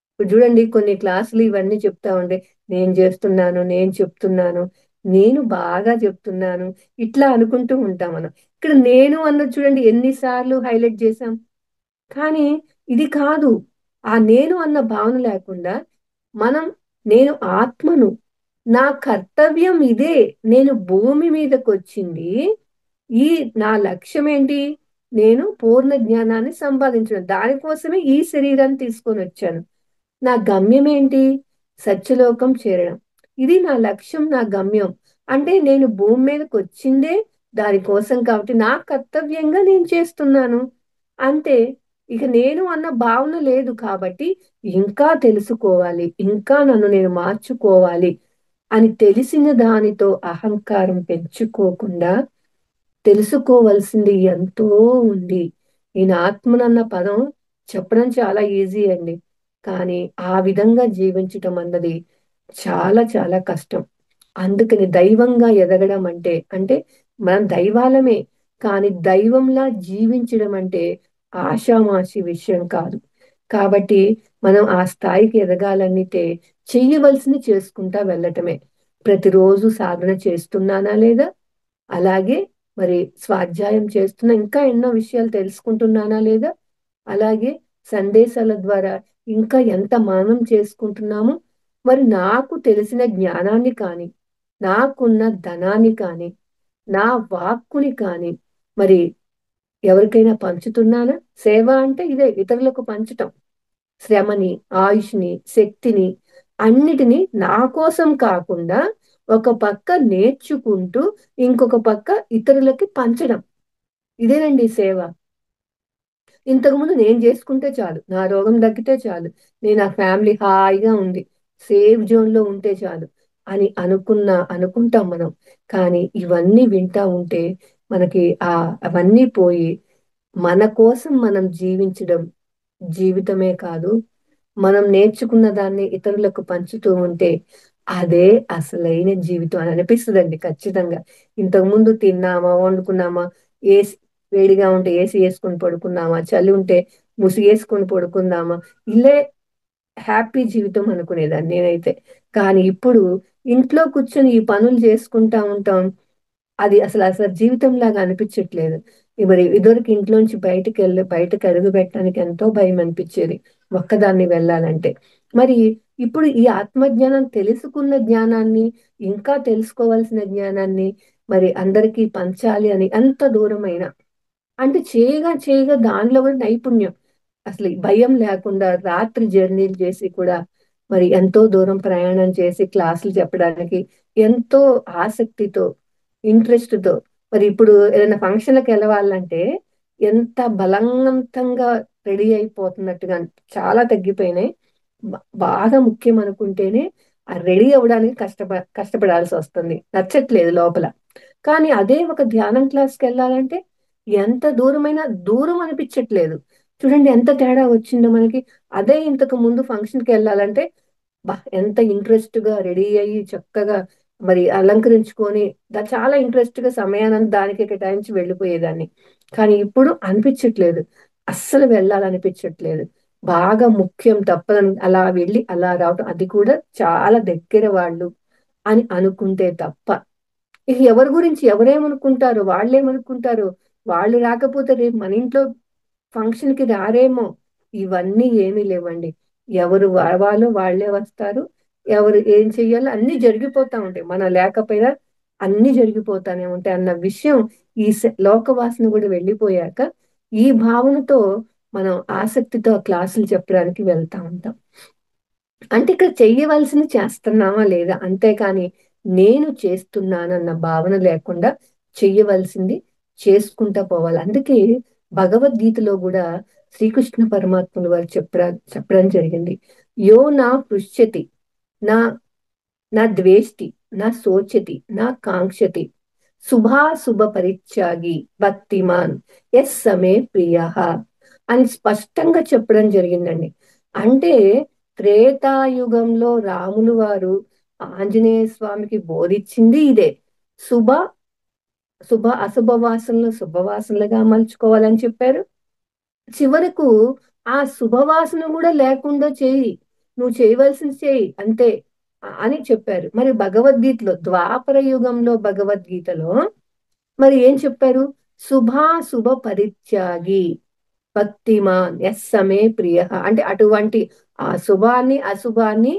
ఇప్పుడు చూడండి, కొన్ని క్లాసులు ఇవన్నీ చెప్తా ఉండే, నేను చేస్తున్నాను, నేను చెప్తున్నాను, నేను బాగా చెప్తున్నాను, ఇట్లా అనుకుంటూ ఉంటాం మనం. ఇక్కడ నేను అన్నది చూడండి ఎన్నిసార్లు హైలైట్ చేశాం. కానీ ఇది కాదు. ఆ నేను అన్న భావన లేకుండా మనం, నేను ఆత్మను, నా కర్తవ్యం ఇదే, నేను భూమి మీదకి వచ్చింది, ఈ నా లక్ష్యం ఏంటి? నేను పూర్ణ జ్ఞానాన్ని సంపాదించడం, దానికోసమే ఈ శరీరాన్ని తీసుకొని వచ్చాను. నా గమ్యం ఏంటి? సత్యలోకం చేరడం. ఇది నా లక్ష్యం, నా గమ్యం. అంటే నేను భూమి మీదకి వచ్చిందే దానికోసం, కాబట్టి నా కర్తవ్యంగా నేను చేస్తున్నాను అంతే. ఇక నేను అన్న భావన లేదు, కాబట్టి ఇంకా తెలుసుకోవాలి, ఇంకా నన్ను నేను మార్చుకోవాలి అని తెలిసిన దానితో అహంకారం పెంచుకోకుండా తెలుసుకోవలసింది ఎంతో ఉంది. నేను ఆత్మనన్న పదం చెప్పడం చాలా ఈజీ అండి, కానీ ఆ విధంగా జీవించటం అన్నది చాలా చాలా కష్టం. అందుకని దైవంగా ఎదగడం అంటే మనం దైవాలమే, కానీ దైవంలా జీవించడం అంటే ఆషామాషి విషయం కాదు. కాబట్టి మనం ఆ స్థాయికి ఎదగాలనితే చెయ్యవలసింది చేసుకుంటా వెళ్ళటమే. ప్రతిరోజు సాధన చేస్తున్నానా లేదా? అలాగే మరి స్వాధ్యాయం చేస్తున్నా, ఇంకా ఎన్నో విషయాలు తెలుసుకుంటున్నానా లేదా? అలాగే సందేశాల ద్వారా ఇంకా ఎంత మననం చేసుకుంటున్నాము? మరి నాకు తెలిసిన జ్ఞానాన్ని కానీ, నాకున్న ధనాన్ని కానీ, నా వాక్కుని కానీ మరి ఎవరికైనా పంచుతున్నానా? సేవ అంటే ఇదే, ఇతరులకు పంచటం. శ్రమని, ఆయుష్ని, శక్తిని అన్నిటినీ నా కోసం కాకుండా ఒక పక్క నేర్చుకుంటూ ఇంకొక పక్క ఇతరులకి పంచడం. ఇదేనండి సేవ. ఇంతకుముందు నేను చేసుకుంటే చాలు, నా రోగం తగ్గితే చాలు, నేను ఆ ఫ్యామిలీ హాయిగా ఉంది, సేఫ్ జోన్ లో ఉంటే చాలు అని అనుకుంటాం మనం. కానీ ఇవన్నీ వింటా ఉంటే మనకి అవన్నీ పోయి మన కోసం మనం జీవించడం జీవితమే కాదు, మనం నేర్చుకున్న దాన్ని ఇతరులకు పంచుతూ ఉంటే అదే అసలైన జీవితం అని అనిపిస్తుందండి ఖచ్చితంగా. ఇంతకు ముందు తిన్నామా, వండుకున్నామా, ఏసి వేడిగా ఉంటే ఏసీ వేసుకొని పడుకున్నామా, చలి ఉంటే ముసుగేసుకొని పడుకుందామా, ఇల్లే హ్యాపీ జీవితం అనుకునేదాన్ని నేనైతే. కానీ ఇప్పుడు ఇంట్లో కూర్చొని ఈ పనులు చేసుకుంటా ఉంటాం, అది అసలు అసలు జీవితం లాగా అనిపించట్లేదు. మరి ఇదివరకు ఇంట్లోంచి బయటకు అడుగు పెట్టడానికి ఎంతో భయం అనిపించేది, ఒక్కదాన్ని వెళ్ళాలంటే. మరి ఇప్పుడు ఈ ఆత్మజ్ఞానం, తెలుసుకున్న జ్ఞానాన్ని, ఇంకా తెలుసుకోవాల్సిన జ్ఞానాన్ని మరి అందరికీ పంచాలి అని ఎంత దూరమైన, అంటే చేయగా చేయగా దానిలో కూడా నైపుణ్యం, అసలు ఈ భయం లేకుండా రాత్రి జర్నీలు చేసి కూడా మరి ఎంతో దూరం ప్రయాణం చేసి క్లాసులు చెప్పడానికి ఎంతో ఆసక్తితో, ఇంట్రెస్ట్ తో, మరి ఇప్పుడు ఏదైనా ఫంక్షన్లకు వెళ్ళాలంటే ఎంత బలవంతంగా రెడీ అయిపోతున్నట్టుగా చాలా తగ్గిపోయినాయి. బాగా ముఖ్యం అనుకుంటేనే ఆ రెడీ అవ్వడానికి కష్టపడాల్సి వస్తుంది, నచ్చట్లేదు లోపల. కానీ అదే ఒక ధ్యానం క్లాస్కి వెళ్ళాలంటే ఎంత దూరమైనా దూరం అనిపించట్లేదు. చూడండి ఎంత తేడా వచ్చిందో మనకి. అదే ఇంతకు ముందు ఫంక్షన్కి వెళ్ళాలంటే ఎంత ఇంట్రెస్ట్ గా రెడీ అయ్యి చక్కగా మరి అలంకరించుకొని చాలా ఇంట్రెస్ట్ గా సమయాన్ని దానికి కేటాయించి వెళ్ళిపోయేదాన్ని. కానీ ఇప్పుడు అనిపించట్లేదు, అస్సలు వెళ్ళాలనిపించట్లేదు. బాగా ముఖ్యం, తప్పదని అలా వెళ్ళి అలా రావటం, అది కూడా చాలా దగ్గర వాళ్ళు అని అనుకుంటే తప్ప. ఇక ఎవరి గురించి ఎవరేమనుకుంటారు, వాళ్ళేమనుకుంటారు, వాళ్ళు రాకపోతే రేపు మన ఇంట్లో ఫంక్షన్ కి రారేమో, ఇవన్నీ ఏమీ లేవండి. ఎవరు వాళ్ళు వాళ్ళే వస్తారు, ఎవరు ఏం చెయ్యాలో అన్ని జరిగిపోతా ఉంటాయి, మనం లేకపోయినా అన్ని జరిగిపోతానే ఉంటాయి అన్న విషయం ఈ లోకవాసన కూడా వెళ్ళిపోయాక ఈ భావనతో మనం ఆసక్తితో క్లాసులు చెప్పడానికి వెళ్తా ఉంటాం. అంటే ఇక్కడ చెయ్యవలసింది చేస్తున్నామా లేదా, అంతేకాని నేను చేస్తున్నానన్న భావన లేకుండా చెయ్యవలసింది చేసుకుంటా పోవాలి. అందుకే భగవద్గీతలో కూడా శ్రీకృష్ణ పరమాత్ములు వారు చెప్పడం జరిగింది. యో నా పృష్యతి నా నా ద్వేష్టి నా శోచతి నా కాంక్షతి శుభాశుభ పరిత్యాగి భక్తిమాన్ ఎస్ సమే ప్రియ అని స్పష్టంగా చెప్పడం జరిగిందండి. అంటే త్రేతాయుగంలో రాములు వారు ఆంజనేయ స్వామికి బోధించింది ఇదే. శుభ అశుభ వాసనలు శుభవాసనలుగా మలుచుకోవాలని చెప్పారు. చివరకు ఆ శుభవాసన కూడా లేకుండా చేయి, నువ్వు చేయవలసింది చేయి అంతే అని చెప్పారు. మరి భగవద్గీతలో ద్వాపర యుగంలో భగవద్గీతలో మరి ఏం చెప్పారు? శుభాశుభ పరిత్యాగి భక్తిమాన్ ఎస్ సమే ప్రియ. అంటే అటువంటి ఆ శుభాన్ని అశుభాన్ని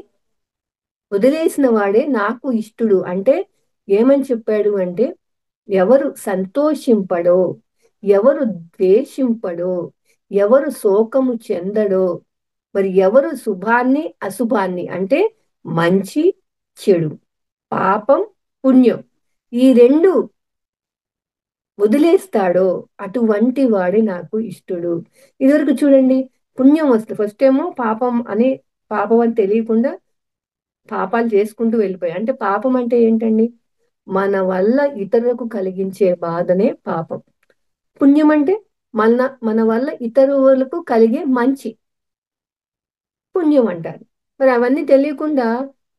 వదిలేసిన వాడే నాకు ఇష్టుడు. అంటే ఏమని చెప్పాడు అంటే ఎవరు సంతోషింపడో, ఎవరు ద్వేషింపడో, ఎవరు శోకము చెందడో, మరి ఎవరు శుభాన్ని అశుభాన్ని అంటే మంచి చెడు, పాపం పుణ్యం, ఈ రెండు వదిలేస్తాడో అటువంటి వాడే నాకు ఇష్టడు. ఇదివరకు చూడండి, పుణ్యం వస్తుంది, ఫస్ట్ ఏమో పాపం అని, పాపం అని తెలియకుండా పాపాలు చేసుకుంటూ వెళ్ళిపోయాయి. అంటే పాపం అంటే ఏంటండి? మన వల్ల ఇతరులకు కలిగించే బాధనే పాపం. పుణ్యం అంటే మన మన వల్ల ఇతరులకు కలిగే మంచి, పుణ్యం అంటారు. మరి అవన్నీ తెలియకుండా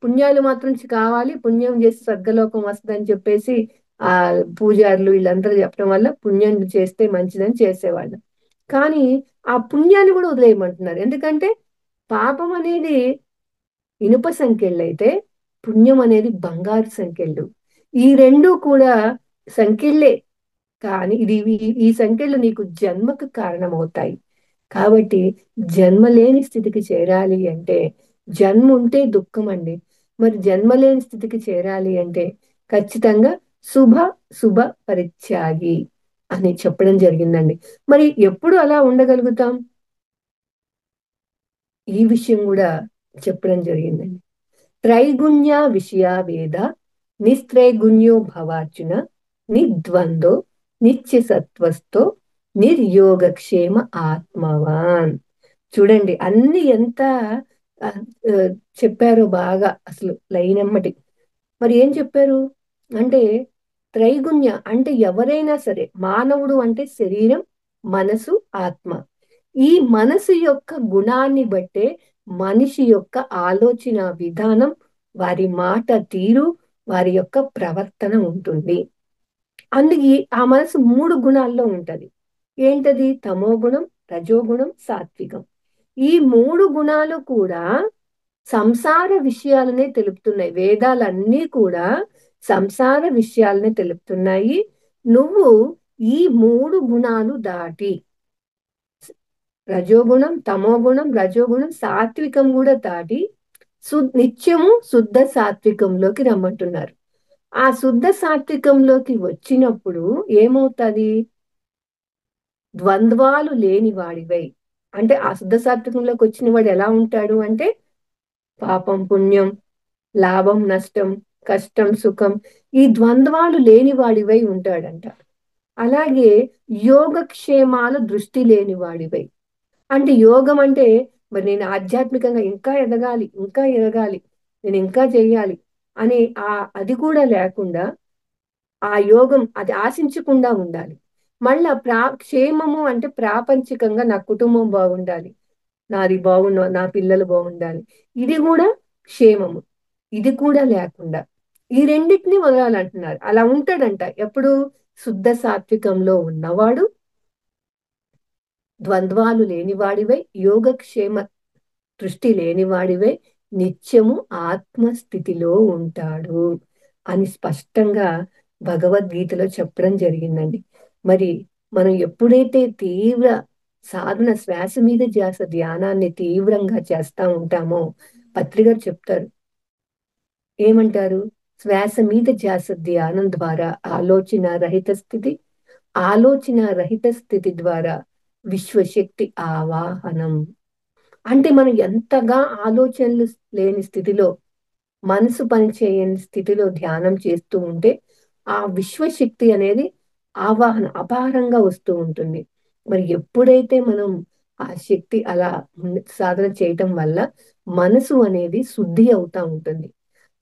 పుణ్యాలు మాత్రం కావాలి, పుణ్యం చేసి స్వర్గలోకం వస్తుందని చెప్పేసి ఆ పూజారులు వీళ్ళందరూ చెప్పడం వల్ల పుణ్యం చేస్తే మంచిదని చేసేవాళ్ళు. కానీ ఆ పుణ్యాన్ని కూడా వదిలేయమంటున్నారు. ఎందుకంటే పాపం అనేది ఇనుప సంకెళ్ళు అయితే పుణ్యం అనేది బంగారు సంకెళ్ళు. ఈ రెండు కూడా సంకెళ్ళే, కానీ ఈ సంఖ్యలు నీకు జన్మకు కారణమవుతాయి. కాబట్టి జన్మ లేని స్థితికి చేరాలి అంటే, జన్మ ఉంటే దుఃఖం అండి. మరి జన్మ లేని స్థితికి చేరాలి అంటే ఖచ్చితంగా శుభ శుభ పరిత్యాగి అని చెప్పడం జరిగిందండి. మరి ఎప్పుడు అలా ఉండగలుగుతాం? ఈ విషయం కూడా చెప్పడం జరిగిందండి. త్రైగుణ్య విషయ వేద నిస్త్రైగుణ్యో భవార్జున నిద్వందో నిత్య సత్వస్తో నిర్యోగక్షేమ ఆత్మవాన్. చూడండి అన్ని ఎంత ఆ, ఆ, చెప్పారో బాగా, అసలు లైనమ్మటి. మరి ఏం చెప్పారు అంటే, త్రైగుణ్య అంటే ఎవరైనా సరే, మానవుడు అంటే శరీరం, మనసు, ఆత్మ. ఈ మనసు యొక్క గుణాన్ని బట్టే మనిషి యొక్క ఆలోచన విధానం, వారి మాట తీరు, వారి యొక్క ప్రవర్తన ఉంటుంది. అందుకే ఆ మనసు మూడు గుణాల్లో ఉంటది. ఏంటది? తమో గుణం, రజోగుణం, సాత్వికం. ఈ మూడు గుణాలు కూడా సంసార విషయాలనే తెలుపుతున్నాయి. వేదాలన్నీ కూడా సంసార విషయాలనే తెలుపుతున్నాయి. నువ్వు ఈ మూడు గుణాలు దాటి, రజోగుణం, తమోగుణం, రజోగుణం, సాత్వికం కూడా దాటి నిత్యము శుద్ధ సాత్వికంలోకి రమ్మంటున్నారు. ఆ శుద్ధ సాత్వికంలోకి వచ్చినప్పుడు ఏమవుతుంది? ద్వంద్వాలు లేని వాడివై, అంటే ఆ శుద్ధ సాత్వికంలోకి వచ్చిన వాడు ఎలా ఉంటాడు అంటే, పాపం పుణ్యం, లాభం నష్టం, కష్టం సుఖం, ఈ ద్వంద్వాలు లేని వాడివై ఉంటాడంట. అలాగే యోగక్షేమాల దృష్టి లేని వాడివై, అంటే యోగం అంటే మరి నేను ఆధ్యాత్మికంగా ఇంకా ఎదగాలి, ఇంకా ఎదగాలి, నేను ఇంకా చెయ్యాలి అని అది కూడా లేకుండా, ఆ యోగం అది ఆశించకుండా ఉండాలి. మళ్ళా క్షేమము అంటే ప్రాపంచికంగా నా కుటుంబం బాగుండాలి, నాది నా పిల్లలు బాగుండాలి, ఇది కూడా క్షేమము. ఇది కూడా లేకుండా ఈ రెండింటిని వదలాలంటున్నారు. అలా ఉంటాడంట ఎప్పుడు? శుద్ధ సాత్వికంలో ఉన్నవాడు, ద్వంద్వాలు లేనివాడివై, యోగక్షేమ దృష్టి లేనివాడివై నిత్యము ఆత్మస్థితిలో ఉంటాడు అని స్పష్టంగా భగవద్గీతలో చెప్పడం జరిగిందండి. మరి మనం ఎప్పుడైతే తీవ్ర సాధన, శ్వాస మీద ధ్యాస, ధ్యానాన్ని తీవ్రంగా చేస్తా ఉంటామో, పత్రిగారు చెప్తారు, ఏమంటారు? శ్వాస మీద ధ్యాస ధ్యానం ద్వారా ఆలోచన రహిత స్థితి, ఆలోచన రహిత స్థితి ద్వారా విశ్వశక్తి ఆవాహనం. అంటే మనం ఎంతగా ఆలోచనలు లేని స్థితిలో, మనసు పనిచేయని స్థితిలో ధ్యానం చేస్తూ ఉంటే ఆ విశ్వశక్తి అనేది ఆవాహన అపారంగా వస్తూ ఉంటుంది. మరి ఎప్పుడైతే మనం ఆ శక్తి అలా సాధన చేయటం వల్ల మనసు అనేది శుద్ధి అవుతా ఉంటుంది.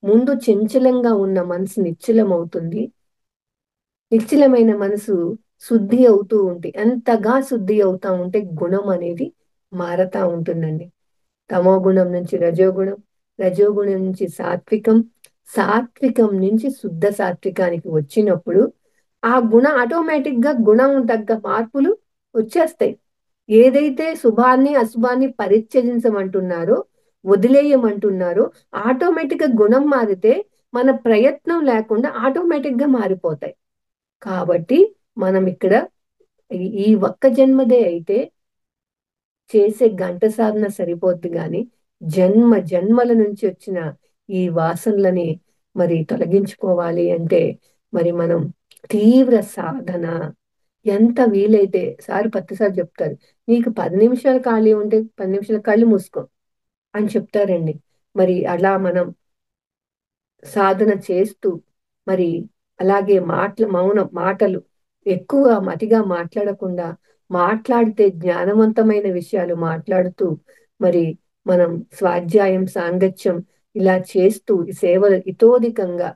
ముందు చంచలంగా ఉన్న మనసు నిశ్చలం అవుతుంది. నిశ్చలమైన మనసు శుద్ధి అవుతూ ఉంటే, ఎంతగా శుద్ధి అవుతా ఉంటే గుణం అనేది మారతా ఉంటుందండి. తమో గుణం నుంచి రజోగుణం, రజోగుణం నుంచి సాత్వికం, సాత్వికం నుంచి శుద్ధ సాత్వికానికి వచ్చినప్పుడు ఆ ఆటోమేటిక్ గా గుణం తగ్గ మార్పులు వచ్చేస్తాయి. ఏదైతే శుభాన్ని అశుభాన్ని పరిత్యజించమంటున్నారో, వదిలేయమంటున్నారో, ఆటోమేటిక్ గా గుణం మారితే మన ప్రయత్నం లేకుండా ఆటోమేటిక్ గా మారిపోతాయి. కాబట్టి మనం ఇక్కడ ఈ ఒక్క జన్మదే అయితే చేసే గంట సాధన సరిపోద్ది, గాని జన్మ జన్మల నుంచి వచ్చిన ఈ వాసనలని మరి తొలగించుకోవాలి అంటే మరి మనం తీవ్ర సాధన, ఎంత వీలైతే సార్ 10 సార్లు చెప్తారు. నీకు 10 నిమిషాలు ఖాళీ ఉంటే 10 నిమిషాలు కళ్ళు మూసుకో అని చెప్తారండి. మరి అలా మనం సాధన చేస్తూ మరి అలాగే మాటలు ఎక్కువ అతిగా మాట్లాడకుండా, మాట్లాడితే జ్ఞానవంతమైన విషయాలు మాట్లాడుతూ మరి మనం స్వాధ్యాయం, సాంగత్యం ఇలా చేస్తూ ఈ సేవలు ఇతోధికంగా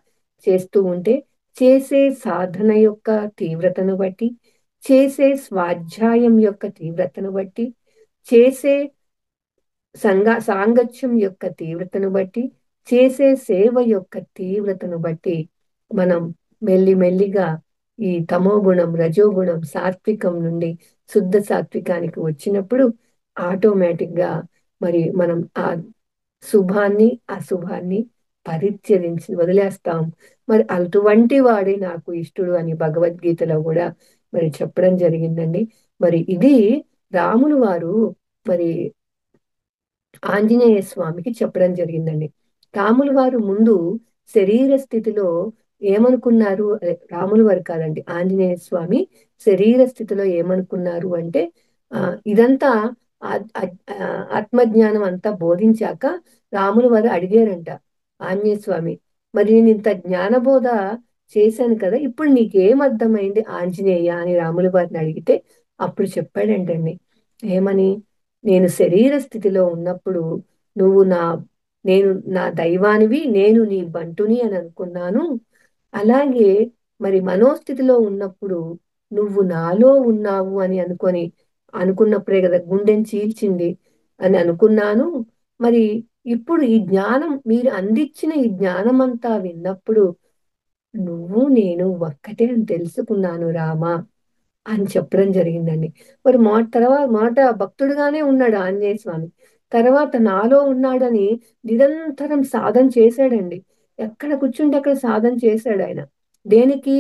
చేస్తూ ఉంటే చేసే సాధన యొక్క తీవ్రతను బట్టి, చేసే స్వాధ్యాయం యొక్క తీవ్రతను బట్టి, చేసే సాంగత్యం యొక్క తీవ్రతను బట్టి, చేసే సేవ యొక్క తీవ్రతను బట్టి మనం మెల్లిమెల్లిగా ఈ తమోగుణం, రజోగుణం, సాత్వికం నుండి శుద్ధ సాత్వికానికి వచ్చినప్పుడు ఆటోమేటిక్ గా మరి మనం ఆ శుభాన్ని, అశుభాన్ని పరిత్యజించి వదిలేస్తాం. మరి అటువంటి వాడే నాకు ఇష్టడు అని భగవద్గీతలో కూడా మరి చెప్పడం జరిగిందండి. మరి ఇది రాములు వారు మరి ఆంజనేయ స్వామికి చెప్పడం జరిగిందండి. రాములు వారు ముందు శరీర స్థితిలో ఏమనుకున్నారు? రాములు వారు కాదండి, ఆంజనేయ స్వామి శరీర స్థితిలో ఏమనుకున్నారు అంటే ఇదంతా ఆత్మజ్ఞానం అంతా బోధించాక రాములు వారు అడిగారంట ఆంజనేయ స్వామి, మరి నేను ఇంత జ్ఞానబోధ చేశాను కదా, ఇప్పుడు నీకేం అర్థమైంది ఆంజనేయ అని రాములు వారిని అడిగితే అప్పుడు చెప్పాడంటండి. ఏమని? నేను శరీర స్థితిలో ఉన్నప్పుడు నువ్వు నేను నా దైవానివి, నేను నీ బంటుని అని అనుకున్నాను. అలాగే మరి మనోస్థితిలో ఉన్నప్పుడు నువ్వు నాలో ఉన్నావు అని అనుకున్నప్పుడే కదా గుండెని చీల్చింది అని అనుకున్నాను. మరి ఇప్పుడు ఈ జ్ఞానం మీరు అందించిన ఈ జ్ఞానం అంతా విన్నప్పుడు నువ్వు నేను ఒక్కటే అని తెలుసుకున్నాను రామా అని చెప్పడం జరిగిందండి. మరి మాట భక్తుడుగానే ఉన్నాడు ఆంజనేయ స్వామి. తర్వాత నాలో ఉన్నాడని నిరంతరం సాధన చేశాడండి. ఎక్కడ కూర్చుంటే అక్కడ సాధన చేశాడు ఆయన. దేనికి?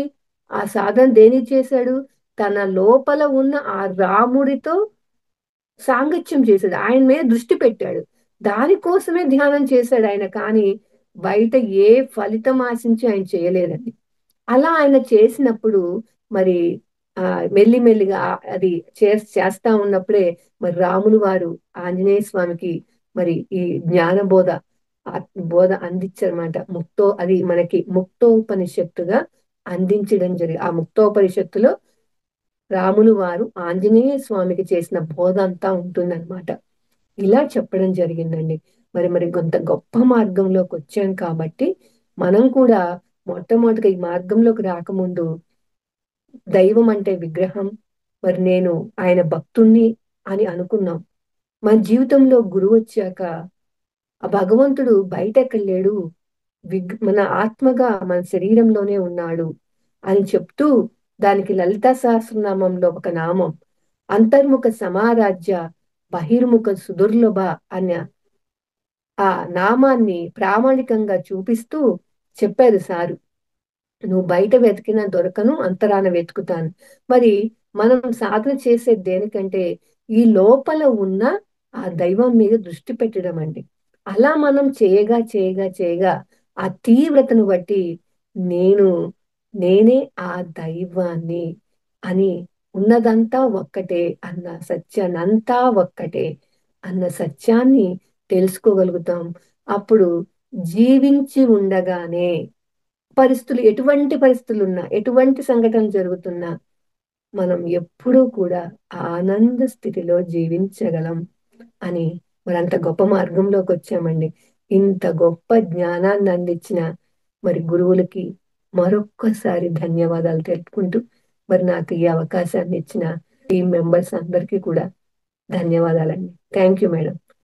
ఆ సాధన దేనికి చేశాడు? తన లోపల ఉన్న ఆ రాముడితో సాంగత్యం చేశాడు. ఆయన మీద దృష్టి పెట్టాడు. దానికోసమే ధ్యానం చేశాడు ఆయన. కానీ బయట ఏ ఫలితం ఆశించి ఆయన చేయలేదండి. అలా ఆయన చేసినప్పుడు మరి మెల్లిమెల్లిగా అది చేస్తా ఉన్నప్పుడే మరి రాములు వారు ఆంజనేయ స్వామికి మరి ఈ జ్ఞాన బోధ అందించారన్నమాట. అది మనకి ముక్తోపనిషత్తుగా అందించడం జరిగింది. ఆ ముక్తోపనిషత్తులో రాములు వారు ఆంజనేయ స్వామికి చేసిన బోధ అంతా ఉంటుందన్నమాట. ఇలా చెప్పడం జరిగిందండి. మరి కొంత గొప్ప మార్గంలోకి వచ్చాం కాబట్టి మనం కూడా మొట్టమొదటిగా ఈ మార్గంలోకి రాకముందు దైవం అంటే విగ్రహం, మరి నేను ఆయన భక్తుణ్ణి అని అనుకున్నాం. మన జీవితంలో గురువు వచ్చాక ఆ భగవంతుడు బయట ఎక్కడ లేడు, మన ఆత్మగా మన శరీరంలోనే ఉన్నాడు అని చెప్తూ దానికి లలితా సహస్రనామంలో ఒక నామం అంతర్ముఖ సమారాధ్య బహిర్ముఖ సుదుర్లభ అన్న ఆ నామాన్ని ప్రామాణికంగా చూపిస్తూ చెప్పారు సారు. నువ్వు బయట వెతికినా దొరకను, అంతరాన వెతుకుతాను. మరి మనం సాధన చేసేది దేనికంటే ఈ లోపల ఉన్న ఆ దైవం మీద దృష్టి పెట్టడం అండి. అలా మనం చేయగా చేయగా చేయగా ఆ తీవ్రతను బట్టి నేను నేనే ఆ దైవాన్ని అని ఉన్నదంతా ఒక్కటే అన్న సత్యాన్నంతా ఒక్కటే అన్న సత్యాన్ని తెలుసుకోగలుగుతాం. అప్పుడు జీవించి ఉండగానే ఎటువంటి పరిస్థితులు ఉన్నా, ఎటువంటి సంఘటనలు జరుగుతున్నా మనం ఎప్పుడూ కూడా ఆనంద స్థితిలో జీవించగలం అని మరంత గొప్ప మార్గంలోకి వచ్చామండి. ఇంత గొప్ప జ్ఞానాన్ని అందించిన మరి గురువులకి మరొక్కసారి ధన్యవాదాలు తెలుపుకుంటూ మరి నాకు ఈ అవకాశాన్ని ఇచ్చిన టీం మెంబర్స్ అందరికీ కూడా ధన్యవాదాలండి. Thank you madam.